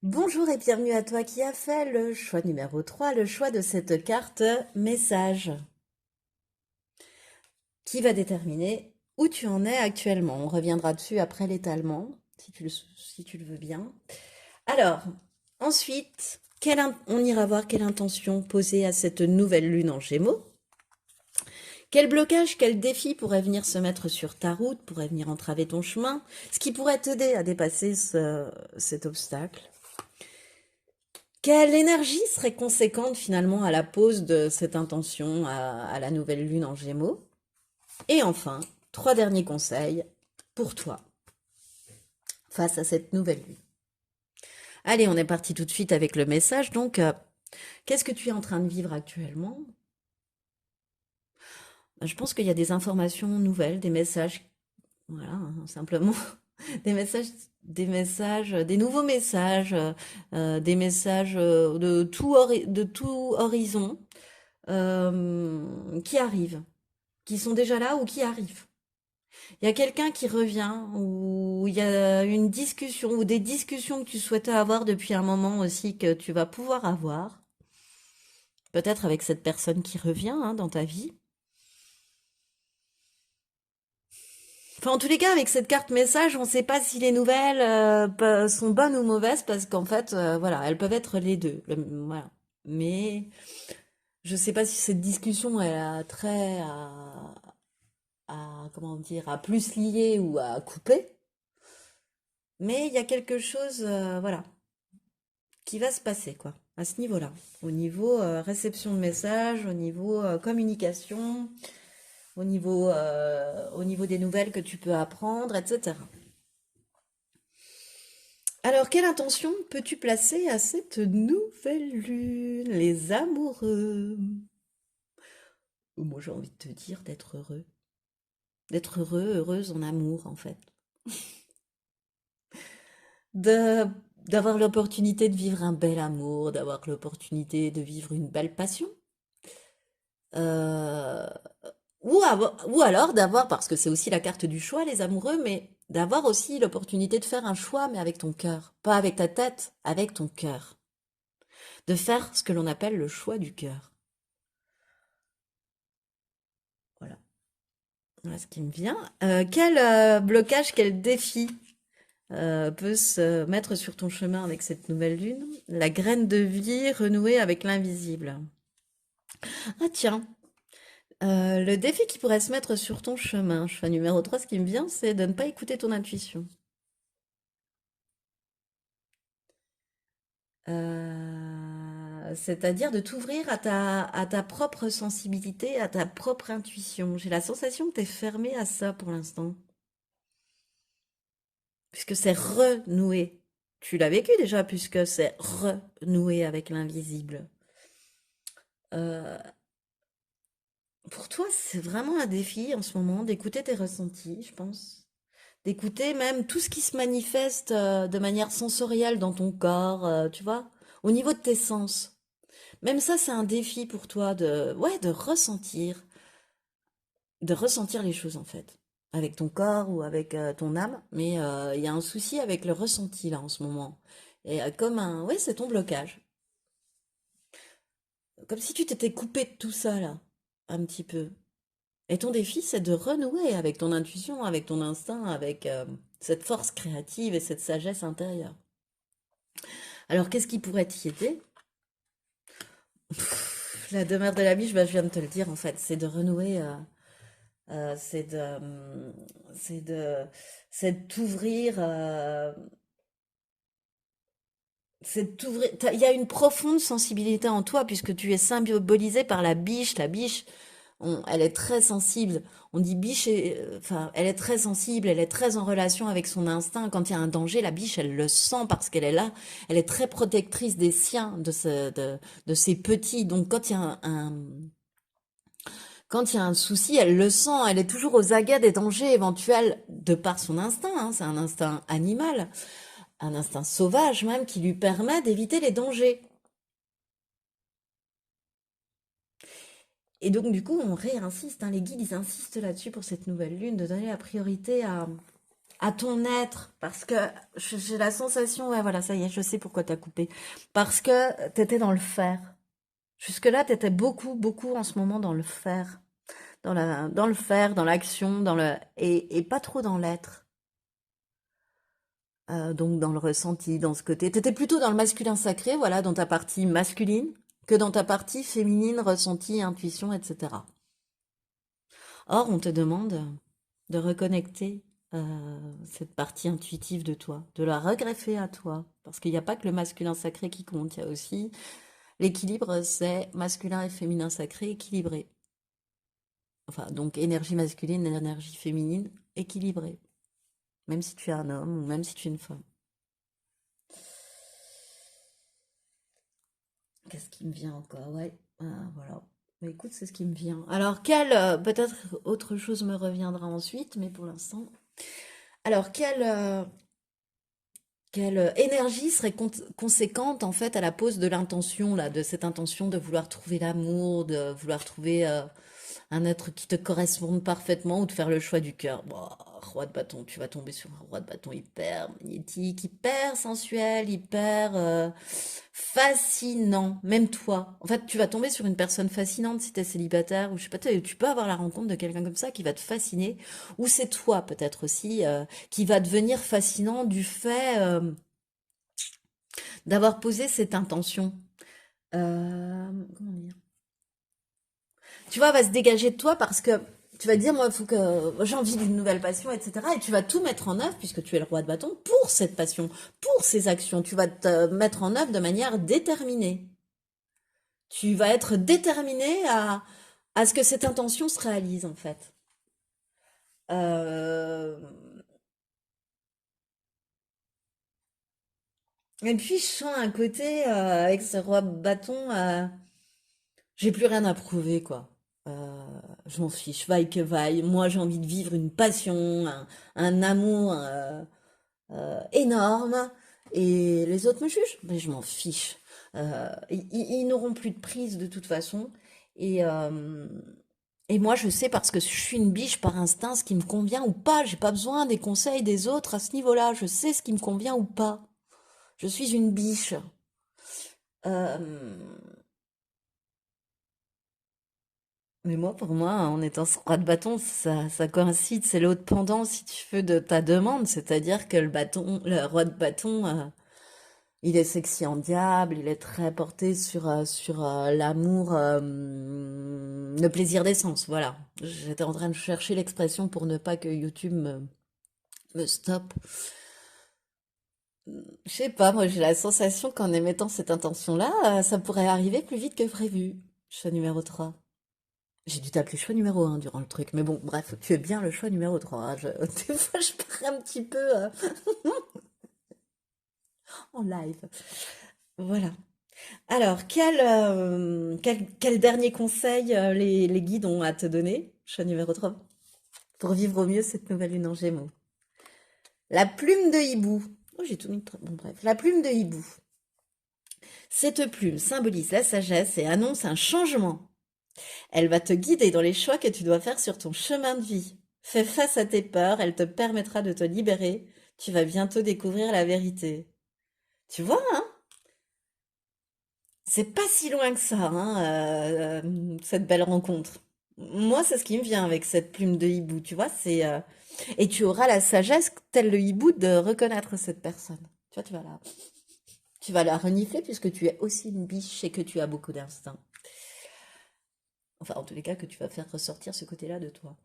Bonjour et bienvenue à toi qui a fait le choix numéro 3, le choix de cette carte message qui va déterminer où tu en es actuellement. On reviendra dessus après l'étalement, si tu le veux bien. Alors, ensuite, on ira voir quelle intention poser à cette nouvelle lune en Gémeaux. Quel blocage, quel défi pourrait venir se mettre sur ta route, pourrait venir entraver ton chemin, ce qui pourrait t'aider à dépasser cet obstacle. Quelle énergie serait conséquente finalement à la pose de cette intention, à la nouvelle lune en Gémeaux. Et enfin, 3 derniers conseils pour toi face à cette nouvelle lune. Allez, on est parti tout de suite avec le message. Donc, qu'est-ce que tu es en train de vivre actuellement? Je pense qu'il y a des informations nouvelles, des messages, voilà, hein, simplement, des messages, des nouveaux messages, des messages de tout horizon qui arrivent, qui sont déjà là ou qui arrivent. Il y a quelqu'un qui revient ou il y a une discussion ou des discussions que tu souhaitais avoir depuis un moment aussi que tu vas pouvoir avoir. Peut-être avec cette personne qui revient hein, dans ta vie. Enfin, en tous les cas, avec cette carte message, on ne sait pas si les nouvelles sont bonnes ou mauvaises parce qu'en fait, voilà, elles peuvent être les deux. Voilà. Mais je ne sais pas si cette discussion elle a trait comment dire, à plus lier ou à couper. Mais il y a quelque chose, voilà, qui va se passer, quoi, à ce niveau-là. Au niveau réception de messages, au niveau communication, au niveau des nouvelles que tu peux apprendre, etc. Alors, quelle intention peux-tu placer à cette nouvelle lune, les amoureux? Moi, j'ai envie de te dire d'être heureux. D'être heureux, heureuse en amour, en fait. De, d'avoir l'opportunité de vivre un bel amour, d'avoir l'opportunité de vivre une belle passion. Euh, ou alors d'avoir, parce que c'est aussi la carte du choix, les amoureux, mais d'avoir aussi l'opportunité de faire un choix, mais avec ton cœur. Pas avec ta tête, avec ton cœur. De faire ce que l'on appelle le choix du cœur. Voilà. Voilà ce qui me vient. Quel blocage, quel défi peut se mettre sur ton chemin avec cette nouvelle lune? La graine de vie renouée avec l'invisible. Ah tiens, le défi qui pourrait se mettre sur ton chemin, chemin numéro 3, ce qui me vient, c'est de ne pas écouter ton intuition. C'est-à-dire de t'ouvrir à ta propre sensibilité, à ta propre intuition. J'ai la sensation que tu es fermé à ça pour l'instant. Puisque c'est renoué. Tu l'as vécu déjà, puisque c'est renoué avec l'invisible. Euh, pour toi, c'est vraiment un défi en ce moment d'écouter tes ressentis, je pense. D'écouter même tout ce qui se manifeste de manière sensorielle dans ton corps, tu vois, au niveau de tes sens. Même ça, c'est un défi pour toi ouais, de ressentir les choses en fait, avec ton corps ou avec ton âme. Mais il y a un souci avec le ressenti là en ce moment. Et ouais, c'est ton blocage. Comme si tu t'étais coupé de tout ça là, un petit peu. Et ton défi, c'est de renouer avec ton intuition, avec ton instinct, avec cette force créative et cette sagesse intérieure. Alors, qu'est-ce qui pourrait t'y aider? La demeure de la biche, bah, je viens de te le dire en fait, c'est de renouer, c'est c'est de, c'est de t'ouvrir, Il y a une profonde sensibilité en toi puisque tu es symbolisé par la biche. La biche, elle est très sensible. On dit biche, enfin, elle est très sensible, elle est très en relation avec son instinct. Quand il y a un danger, la biche, elle le sent parce qu'elle est là. Elle est très protectrice des siens, de ses petits. Donc, quand il y a un souci, elle le sent. Elle est toujours aux aguets des dangers éventuels de par son instinct, hein. C'est un instinct animal, un instinct sauvage même qui lui permet d'éviter les dangers. Et donc, du coup, on réinsiste, hein, les guides, ils insistent là-dessus pour cette nouvelle lune, de donner la priorité à ton être. Parce que j'ai la sensation, ouais, voilà, ça y est, je sais pourquoi t'as coupé. Parce que t'étais dans le faire. Jusque-là, t'étais beaucoup, beaucoup en ce moment dans le faire. Dans le faire, dans l'action, et pas trop dans l'être. Donc dans le ressenti, dans ce côté. T'étais plutôt dans le masculin sacré, voilà, dans ta partie masculine, que dans ta partie féminine, ressenti, intuition, etc. Or, on te demande de reconnecter cette partie intuitive de toi, de la regreffer à toi. Parce qu'il n'y a pas que le masculin sacré qui compte, il y a aussi l'équilibre, c'est masculin et féminin sacré équilibré. Enfin, donc énergie masculine, énergie féminine équilibrée. Même si tu es un homme ou même si tu es une femme. Qu'est-ce qui me vient encore? Ouais, voilà. Mais écoute, c'est ce qui me vient. Alors, peut-être autre chose me reviendra ensuite, mais pour l'instant. Alors, quelle énergie serait conséquente en fait à la pose de l'intention, là, de cette intention de vouloir trouver l'amour, de vouloir trouver un être qui te corresponde parfaitement ou de faire le choix du cœur. Bon, roi de bâton, tu vas tomber sur un roi de bâton hyper magnétique, hyper sensuel, hyper fascinant, même toi. En fait, tu vas tomber sur une personne fascinante si t'es célibataire ou je sais pas, tu peux avoir la rencontre de quelqu'un comme ça qui va te fasciner ou c'est toi peut-être aussi qui va devenir fascinant du fait d'avoir posé cette intention. Comment dire? Tu vois, va se dégager de toi parce que tu vas te dire, moi, faut que j'ai envie d'une nouvelle passion, etc. Et tu vas tout mettre en œuvre, puisque tu es le roi de bâton, pour cette passion, pour ces actions. Tu vas te mettre en œuvre de manière déterminée. Tu vas être déterminé à ce que cette intention se réalise, en fait. Euh, Et puis, je sens un côté, avec ce roi de bâton, j'ai plus rien à prouver, quoi. Je m'en fiche, vaille que vaille. Moi, j'ai envie de vivre une passion, un amour énorme. Et les autres me jugent, mais je m'en fiche. Ils n'auront plus de prise de toute façon. Et, euh, et moi, je sais parce que je suis une biche par instinct ce qui me convient ou pas. J'ai pas besoin des conseils des autres à ce niveau-là. Je sais ce qui me convient ou pas. Je suis une biche. Euh, Mais moi, pour moi, en étant ce roi de bâton, ça coïncide, c'est l'autre pendant, si tu veux, de ta demande. C'est-à-dire que le roi de bâton, il est sexy en diable, il est très porté sur l'amour, le plaisir des sens, voilà. J'étais en train de chercher l'expression pour ne pas que YouTube me stoppe. Je sais pas, moi j'ai la sensation qu'en émettant cette intention-là, ça pourrait arriver plus vite que prévu. Choix numéro 3. J'ai dû t'appeler choix numéro 1 durant le truc. Mais bon, bref, tu es bien le choix numéro 3, hein. Des fois, je pars un petit peu en live. Voilà. Alors, quel dernier conseil les guides ont à te donner, choix numéro 3, pour vivre au mieux cette nouvelle lune en Gémeaux? La plume de hibou. Oh, j'ai tout mis. Bon, bref. La plume de hibou. Cette plume symbolise la sagesse et annonce un changement. Elle va te guider dans les choix que tu dois faire sur ton chemin de vie. Fais face à tes peurs, elle te permettra de te libérer. Tu vas bientôt découvrir la vérité. Tu vois, hein? C'est pas si loin que ça, hein, cette belle rencontre. Moi, c'est ce qui me vient avec cette plume de hibou, tu vois, et tu auras la sagesse, tel le hibou, de reconnaître cette personne. Tu vois, tu vas la renifler puisque tu es aussi une biche et que tu as beaucoup d'instinct. Enfin, en tous les cas, que tu vas faire ressortir ce côté-là de toi.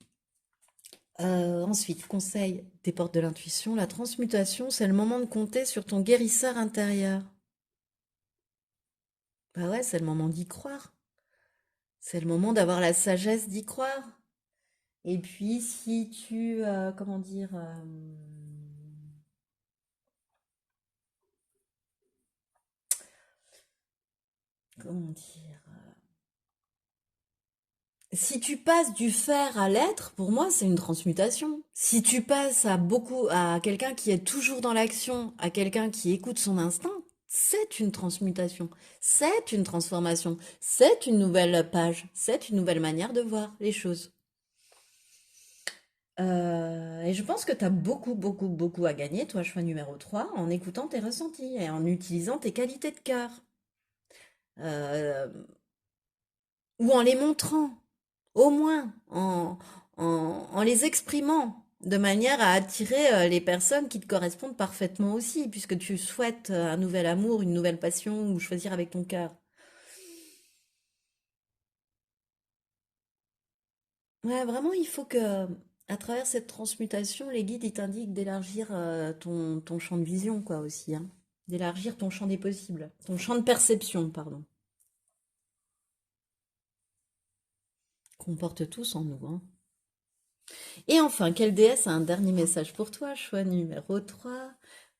Ensuite, conseil des portes de l'intuition, la transmutation, c'est le moment de compter sur ton guérisseur intérieur. Bah ouais, c'est le moment d'y croire. C'est le moment d'avoir la sagesse d'y croire. Et puis, si tu, comment dire, comment dire, si tu passes du faire à l'être, pour moi, c'est une transmutation. Si tu passes à quelqu'un qui est toujours dans l'action, à quelqu'un qui écoute son instinct, c'est une transmutation, c'est une transformation, c'est une nouvelle page, c'est une nouvelle manière de voir les choses. Et je pense que tu as beaucoup, beaucoup, beaucoup à gagner, toi, choix numéro 3, en écoutant tes ressentis et en utilisant tes qualités de cœur. Euh, ou en les montrant, au moins en les exprimant, de manière à attirer les personnes qui te correspondent parfaitement aussi, puisque tu souhaites un nouvel amour, une nouvelle passion, ou choisir avec ton cœur. Ouais, vraiment, il faut que, à travers cette transmutation, les guides, ils t'indiquent d'élargir ton champ de vision, quoi, aussi, hein. D'élargir ton champ des possibles, ton champ de perception, pardon, qu'on porte tous en nous, hein. Et enfin, quelle déesse a un dernier message pour toi? Choix numéro 3.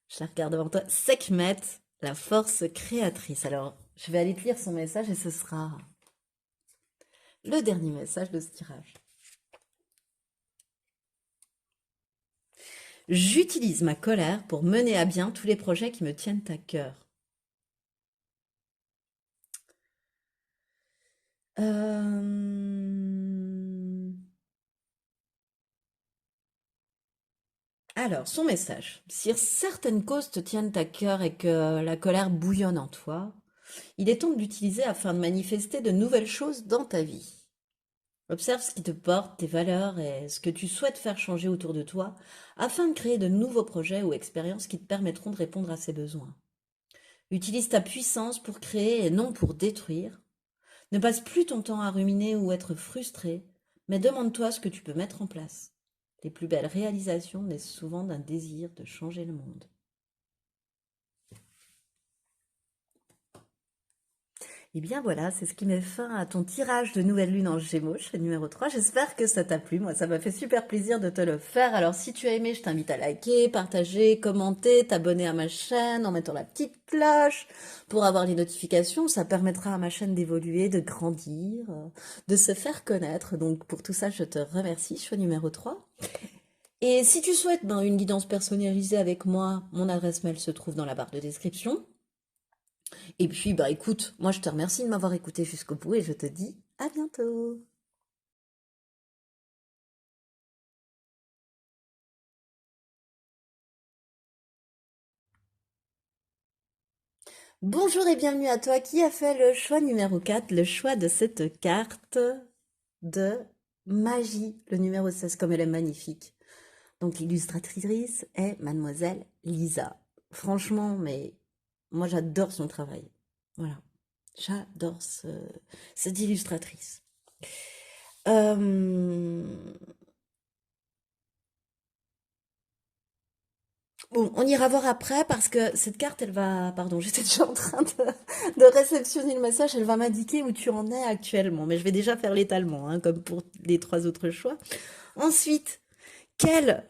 Je la regarde devant toi. Sekhmet, la force créatrice. Alors, je vais aller te lire son message et ce sera le dernier message de ce tirage. J'utilise ma colère pour mener à bien tous les projets qui me tiennent à cœur. Euh, Alors, son message. Si certaines causes te tiennent à cœur et que la colère bouillonne en toi, il est temps de l'utiliser afin de manifester de nouvelles choses dans ta vie. Observe ce qui te porte, tes valeurs et ce que tu souhaites faire changer autour de toi afin de créer de nouveaux projets ou expériences qui te permettront de répondre à ces besoins. Utilise ta puissance pour créer et non pour détruire. Ne passe plus ton temps à ruminer ou être frustré, mais demande-toi ce que tu peux mettre en place. Les plus belles réalisations naissent souvent d'un désir de changer le monde. Et bien voilà, c'est ce qui met fin à ton tirage de nouvelle lune en Gémeaux, chez numéro 3. J'espère que ça t'a plu. Moi, ça m'a fait super plaisir de te le faire. Alors, si tu as aimé, je t'invite à liker, partager, commenter, t'abonner à ma chaîne en mettant la petite cloche pour avoir les notifications. Ça permettra à ma chaîne d'évoluer, de grandir, de se faire connaître. Donc, pour tout ça, je te remercie, choix numéro 3. Et si tu souhaites une guidance personnalisée avec moi, mon adresse mail se trouve dans la barre de description. Et puis, bah écoute, moi je te remercie de m'avoir écouté jusqu'au bout et je te dis à bientôt. Bonjour et bienvenue à toi qui a fait le choix numéro 4, le choix de cette carte de magie, le numéro 16, comme elle est magnifique. Donc l'illustratrice est mademoiselle Lisa. Franchement, mais moi j'adore son travail. Voilà, j'adore cette illustratrice. Euh, Bon, on ira voir après parce que cette carte, elle va... Pardon, j'étais déjà en train de réceptionner le message. Elle va m'indiquer où tu en es actuellement. Mais je vais déjà faire l'étalement, hein, comme pour les trois autres choix. Ensuite, quelle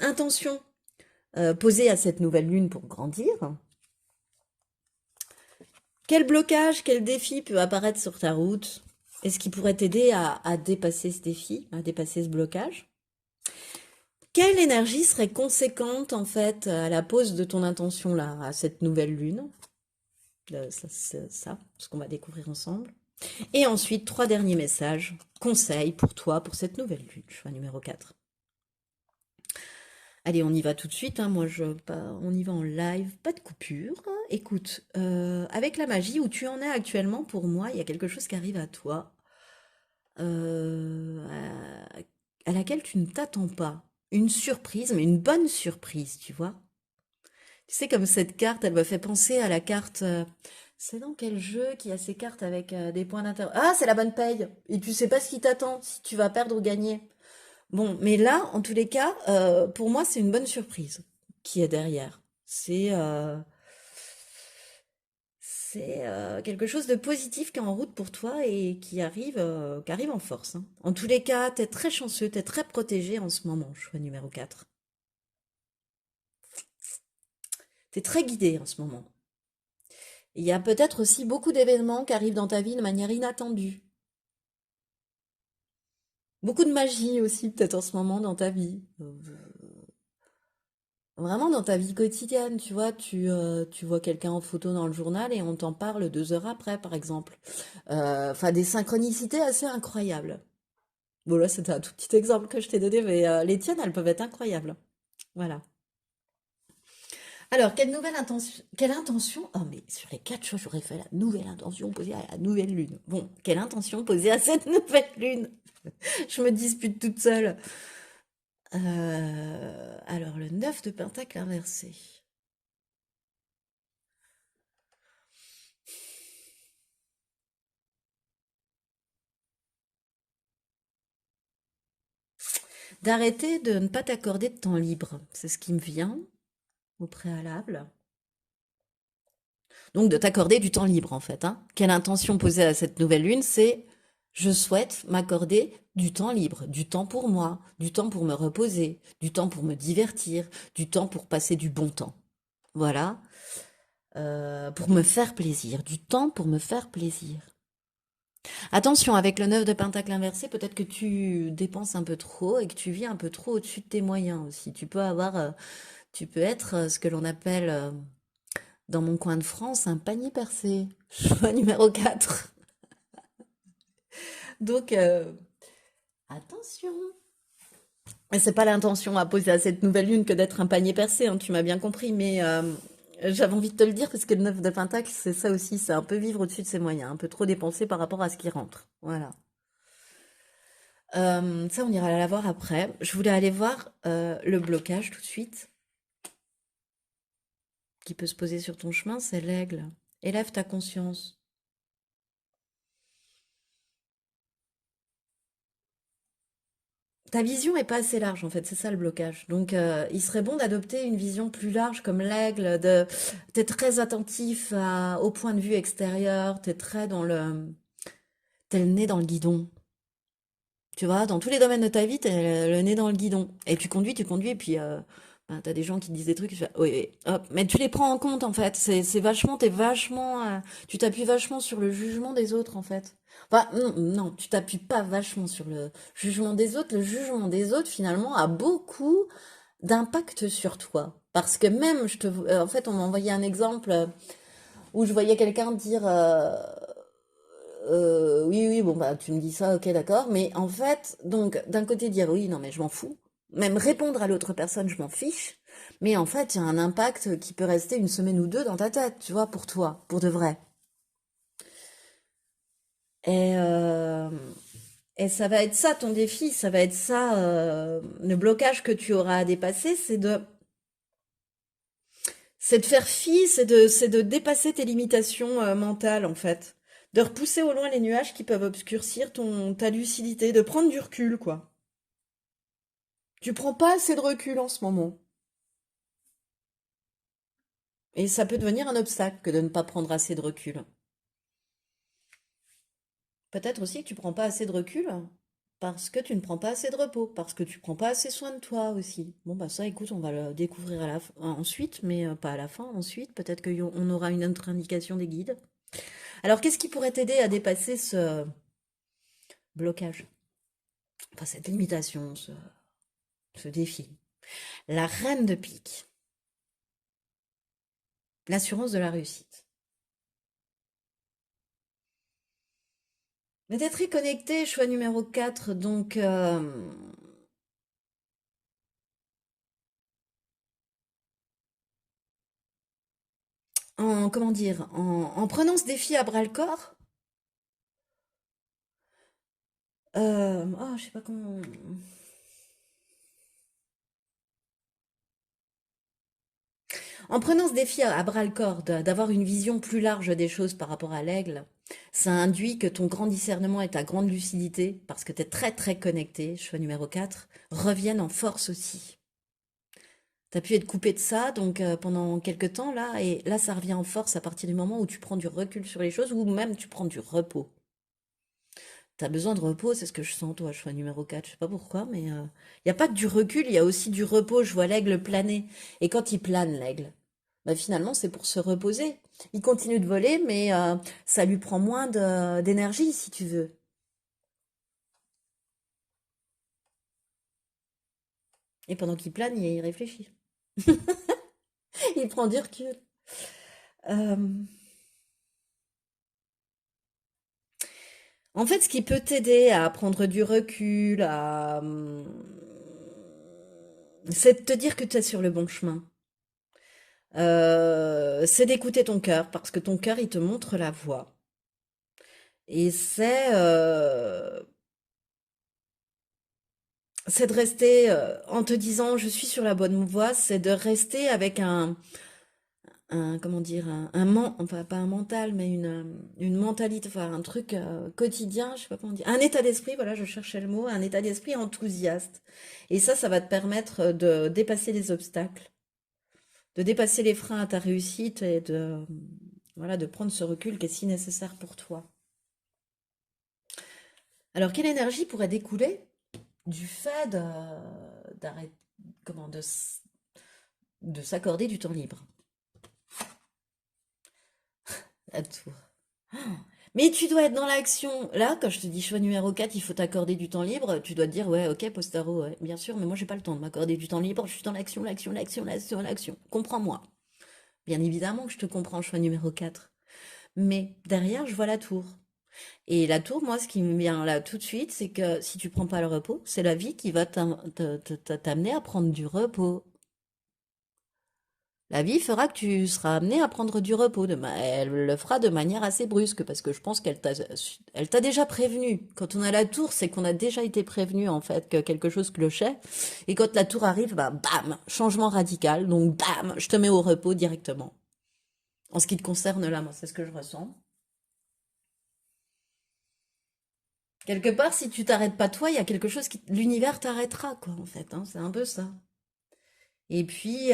intention poser à cette nouvelle lune pour grandir? Quel blocage, quel défi peut apparaître sur ta route? Est-ce qui pourrait t'aider à dépasser ce défi, à dépasser ce blocage? Quelle énergie serait conséquente en fait à la pose de ton intention là, à cette nouvelle lune? Ça, c'est ça, ce qu'on va découvrir ensemble. Et ensuite, trois derniers messages, conseils pour toi, pour cette nouvelle lune, choix numéro 4. Allez, on y va tout de suite, hein. On y va en live, pas de coupure. Écoute, avec la magie où tu en es actuellement, pour moi, il y a quelque chose qui arrive à toi, euh, à laquelle tu ne t'attends pas. Une surprise, mais une bonne surprise, tu vois. Tu sais, comme cette carte, elle me fait penser à la carte. C'est dans quel jeu qui a ces cartes avec des points d'intérêt? Ah, c'est la bonne paye. Et tu sais pas ce qui t'attend, si tu vas perdre ou gagner. Bon, mais là, en tous les cas, pour moi, c'est une bonne surprise qui est derrière. C'est quelque chose de positif qui est en route pour toi et qui arrive en force, hein. En tous les cas, t'es très chanceux, t'es très protégé en ce moment, choix numéro 4. T'es très guidé en ce moment. Il y a peut-être aussi beaucoup d'événements qui arrivent dans ta vie de manière inattendue. Beaucoup de magie aussi peut-être en ce moment dans ta vie. Vraiment dans ta vie quotidienne, tu vois, tu vois quelqu'un en photo dans le journal et on t'en parle 2 heures après, par exemple. Enfin, des synchronicités assez incroyables. Bon, là, c'était un tout petit exemple que je t'ai donné, mais les tiennes, elles peuvent être incroyables. Voilà. Alors, quelle intention? Oh, mais sur les 4 choses, j'aurais fait la nouvelle intention posée à la nouvelle lune. Bon, quelle intention posée à cette nouvelle lune? Je me dispute toute seule. Alors, le 9 de pentacle inversé. D'arrêter de ne pas t'accorder de temps libre. C'est ce qui me vient au préalable. Donc, de t'accorder du temps libre, en fait, hein. Quelle intention posée à cette nouvelle lune? C'est je souhaite m'accorder du temps libre, du temps pour moi, du temps pour me reposer, du temps pour me divertir, du temps pour passer du bon temps. Voilà. Pour me faire plaisir, du temps pour me faire plaisir. Attention, avec le 9 de pentacle inversé, peut-être que tu dépenses un peu trop et que tu vis un peu trop au-dessus de tes moyens aussi. Tu peux être ce que l'on appelle dans mon coin de France un panier percé. Choix numéro 4. Donc, attention. Et c'est pas l'intention à poser à cette nouvelle lune que d'être un panier percé, hein, tu m'as bien compris, mais j'avais envie de te le dire parce que le 9 de pentacle, c'est ça aussi, c'est un peu vivre au-dessus de ses moyens, un peu trop dépenser par rapport à ce qui rentre. Voilà. Ça, on ira la voir après. Je voulais aller voir le blocage tout de suite qui peut se poser sur ton chemin, c'est l'aigle. Élève ta conscience. Ta vision est pas assez large en fait, c'est ça le blocage. Donc il serait bon d'adopter une vision plus large comme l'aigle, de t'es très attentif au point de vue extérieur, t'es le nez dans le guidon. Tu vois, dans tous les domaines de ta vie, t'es le nez dans le guidon. Et tu conduis, et puis ben, t'as des gens qui te disent des trucs, tu fais, oui, oui, hop. Mais tu les prends en compte, en fait. T'es vachement, tu t'appuies vachement sur le jugement des autres, en fait. Enfin, non, non, tu t'appuies pas vachement sur le jugement des autres. Le jugement des autres, finalement, a beaucoup d'impact sur toi. Parce que même, en fait, on m'a envoyé un exemple où je voyais quelqu'un dire, oui, oui, bon, bah, tu me dis ça, ok, d'accord. Mais en fait, donc, d'un côté, dire oui, non, mais je m'en fous. Même répondre à l'autre personne, je m'en fiche. Mais en fait, il y a un impact qui peut rester une semaine ou deux dans ta tête, tu vois, pour toi, pour de vrai. Et, euh, et ça va être ça, ton défi, ça va être ça, le blocage que tu auras à dépasser, c'est de faire fi, c'est de dépasser tes limitations mentales, en fait. De repousser au loin les nuages qui peuvent obscurcir ta lucidité, de prendre du recul, quoi. Tu prends pas assez de recul en ce moment. Et ça peut devenir un obstacle que de ne pas prendre assez de recul. Peut-être aussi que tu prends pas assez de recul parce que tu ne prends pas assez de repos, parce que tu prends pas assez soin de toi aussi. Bon bah ça, écoute, on va le découvrir ensuite, mais pas à la fin, ensuite. Peut-être qu'on aura une autre indication des guides. Alors, qu'est-ce qui pourrait t'aider à dépasser ce blocage, enfin cette limitation, ce défi? La reine de pique, l'assurance de la réussite. Mais t'es très connecté, choix numéro 4, donc comment dire, en prenant ce défi à bras le corps, je sais pas comment, en prenant ce défi à bras le corps, d'avoir une vision plus large des choses par rapport à l'aigle, ça induit que ton grand discernement et ta grande lucidité, parce que tu es très très connecté, choix numéro 4, reviennent en force aussi. T'as pu être coupé de ça, donc pendant quelques temps là, et là ça revient en force à partir du moment où tu prends du recul sur les choses, ou même tu prends du repos. T'as besoin de repos, c'est ce que je sens, toi, choix numéro 4. Je sais pas pourquoi, mais il n'y a pas que du recul, il y a aussi du repos. Je vois l'aigle planer. Et quand il plane, l'aigle, bah finalement, c'est pour se reposer. Il continue de voler, mais ça lui prend moins d'énergie, si tu veux. Et pendant qu'il plane, il réfléchit. Il prend du recul. Euh, En fait, ce qui peut t'aider à prendre du recul, c'est de te dire que tu es sur le bon chemin. C'est d'écouter ton cœur, parce que ton cœur, il te montre la voie. Et c'est de rester, en te disant, je suis sur la bonne voie, c'est de rester avec comment dire, enfin pas un mental, mais une mentalité, enfin un truc quotidien, je sais pas comment dire, un état d'esprit, voilà, je cherchais le mot, un état d'esprit enthousiaste. Et ça va te permettre de dépasser les obstacles, de dépasser les freins à ta réussite et voilà, de prendre ce recul qui est si nécessaire pour toi. Alors, quelle énergie pourrait découler du fait d'arrêter, comment, de s'accorder du temps libre? À tour. Mais tu dois être dans l'action. Là, quand je te dis choix numéro 4, il faut t'accorder du temps libre, tu dois te dire, ouais, ok, Postaro, ouais, bien sûr, mais moi, j'ai pas le temps de m'accorder du temps libre, je suis dans l'action, l'action, l'action, l'action, l'action. Comprends-moi. Bien évidemment que je te comprends, choix numéro 4. Mais derrière, je vois la tour. Et la tour, moi, ce qui me vient là tout de suite, c'est que si tu prends pas le repos, c'est la vie qui va t'amener à prendre du repos. La vie fera que tu seras amené à prendre du repos. Elle le fera de manière assez brusque parce que je pense elle t'a déjà prévenu. Quand on a la tour, c'est qu'on a déjà été prévenu en fait que quelque chose clochait. Et quand la tour arrive, bah bam, changement radical. Donc bam, je te mets au repos directement. En ce qui te concerne là, moi, c'est ce que je ressens. Quelque part, si tu t'arrêtes pas toi, il y a quelque chose l'univers t'arrêtera quoi en fait. Hein, c'est un peu ça. Et puis,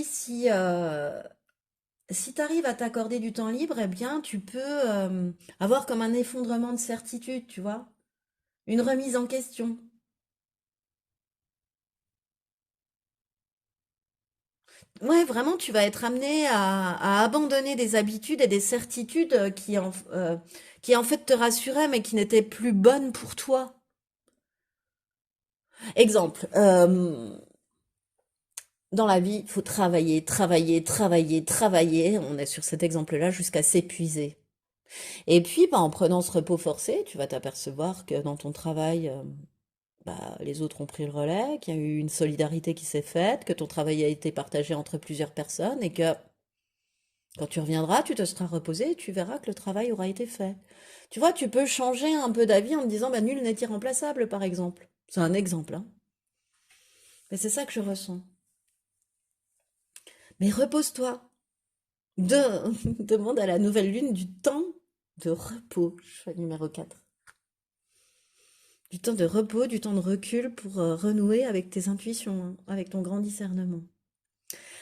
si tu arrives à t'accorder du temps libre, eh bien, tu peux avoir comme un effondrement de certitude, tu vois, une remise en question. Ouais, vraiment, tu vas être amené à abandonner des habitudes et des certitudes qui en fait te rassuraient, mais qui n'étaient plus bonnes pour toi. Exemple, dans la vie, il faut travailler, travailler, travailler, travailler. On est sur cet exemple-là jusqu'à s'épuiser. Et puis, bah, en prenant ce repos forcé, tu vas t'apercevoir que dans ton travail, bah, les autres ont pris le relais, qu'il y a eu une solidarité qui s'est faite, que ton travail a été partagé entre plusieurs personnes et que quand tu reviendras, tu te seras reposé et tu verras que le travail aura été fait. Tu vois, tu peux changer un peu d'avis en te disant, bah, nul n'est irremplaçable, par exemple. C'est un exemple, hein. Mais c'est ça que je ressens. Mais repose-toi. Demande à la nouvelle lune du temps de repos. Choix numéro 4. Du temps de repos, du temps de recul pour renouer avec tes intuitions, hein, avec ton grand discernement.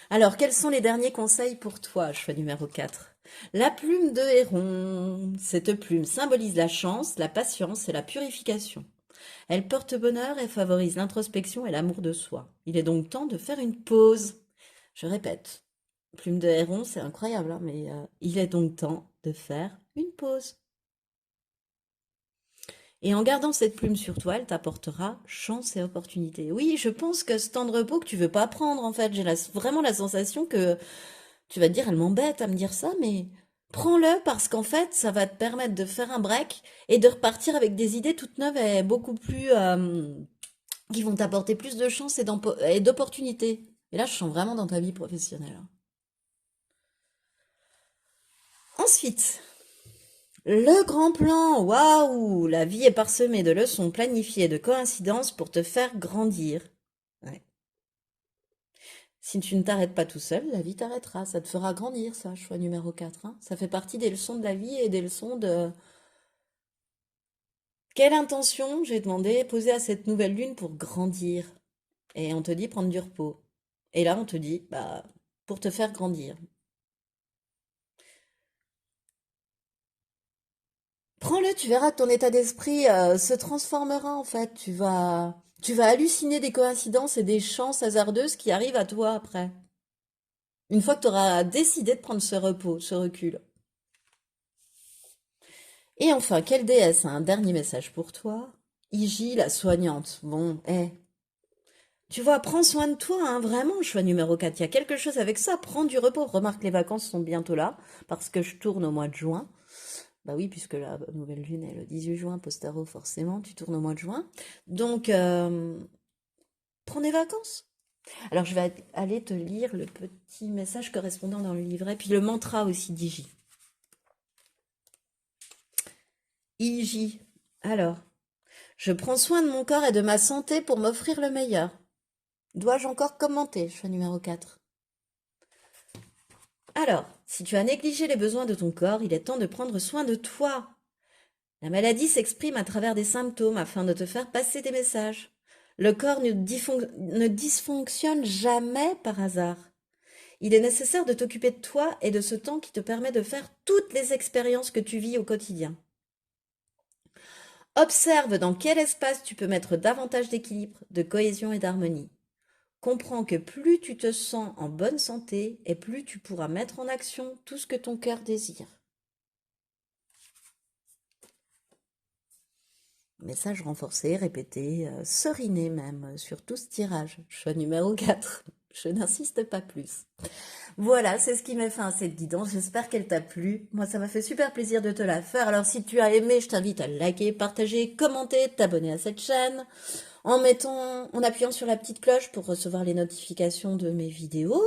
Alors, quels sont les derniers conseils pour toi, choix numéro 4? La plume de héron. Cette plume symbolise la chance, la patience et la purification. Elle porte bonheur et favorise l'introspection et l'amour de soi. Il est donc temps de faire une pause. Je répète, plume de héron, c'est incroyable, hein, mais il est donc temps de faire une pause. Et en gardant cette plume sur toi, elle t'apportera chance et opportunité. Oui, je pense que ce temps de repos que tu veux pas prendre, en fait, vraiment la sensation que tu vas te dire, elle m'embête à me dire ça, mais prends-le parce qu'en fait, ça va te permettre de faire un break et de repartir avec des idées toutes neuves et beaucoup plus, qui vont t'apporter plus de chance et d'opportunités. Et là, je sens vraiment dans ta vie professionnelle. Ensuite, le grand plan, waouh! La vie est parsemée de leçons planifiées, de coïncidences pour te faire grandir. Ouais. Si tu ne t'arrêtes pas tout seul, la vie t'arrêtera. Ça te fera grandir, ça, choix numéro 4. Hein. Ça fait partie des leçons de la vie et des leçons Quelle intention, j'ai demandé, poser à cette nouvelle lune pour grandir? Et on te dit prendre du repos. Et là, on te dit, bah, pour te faire grandir. Prends-le, tu verras que ton état d'esprit se transformera en fait. Tu vas halluciner des coïncidences et des chances hasardeuses qui arrivent à toi après. Une fois que tu auras décidé de prendre ce repos, ce recul. Et enfin, quelle déesse a un dernier message pour toi? Iji, la soignante. Bon, tu vois, prends soin de toi, hein, vraiment, choix numéro 4. Il y a quelque chose avec ça, prends du repos. Remarque, les vacances sont bientôt là, parce que je tourne au mois de juin. Bah oui, puisque la nouvelle lune est le 18 juin, Postaro, forcément, tu tournes au mois de juin. Donc, prends des vacances. Alors, je vais aller te lire le petit message correspondant dans le livret, puis le mantra aussi d'Iji. Iji. Alors, je prends soin de mon corps et de ma santé pour m'offrir le meilleur. Dois-je encore commenter, choix numéro 4. Alors, si tu as négligé les besoins de ton corps, il est temps de prendre soin de toi. La maladie s'exprime à travers des symptômes afin de te faire passer des messages. Le corps ne dysfonctionne jamais par hasard. Il est nécessaire de t'occuper de toi et de ce temps qui te permet de faire toutes les expériences que tu vis au quotidien. Observe dans quel espace tu peux mettre davantage d'équilibre, de cohésion et d'harmonie. Comprends que plus tu te sens en bonne santé et plus tu pourras mettre en action tout ce que ton cœur désire. Message renforcé, répété, seriné même, sur tout ce tirage. Choix numéro 4. Je n'insiste pas plus. Voilà, c'est ce qui m'a fait cette guidance. J'espère qu'elle t'a plu. Moi, ça m'a fait super plaisir de te la faire. Alors, si tu as aimé, je t'invite à liker, partager, commenter, t'abonner à cette chaîne, en appuyant sur la petite cloche pour recevoir les notifications de mes vidéos.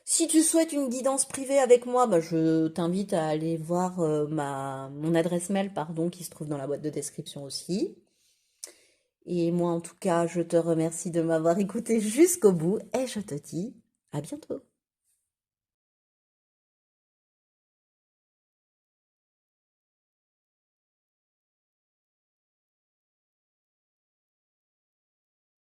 Si tu souhaites une guidance privée avec moi, bah, je t'invite à aller voir mon adresse mail, pardon, qui se trouve dans la boîte de description aussi. Et moi, en tout cas, je te remercie de m'avoir écouté jusqu'au bout et je te dis à bientôt.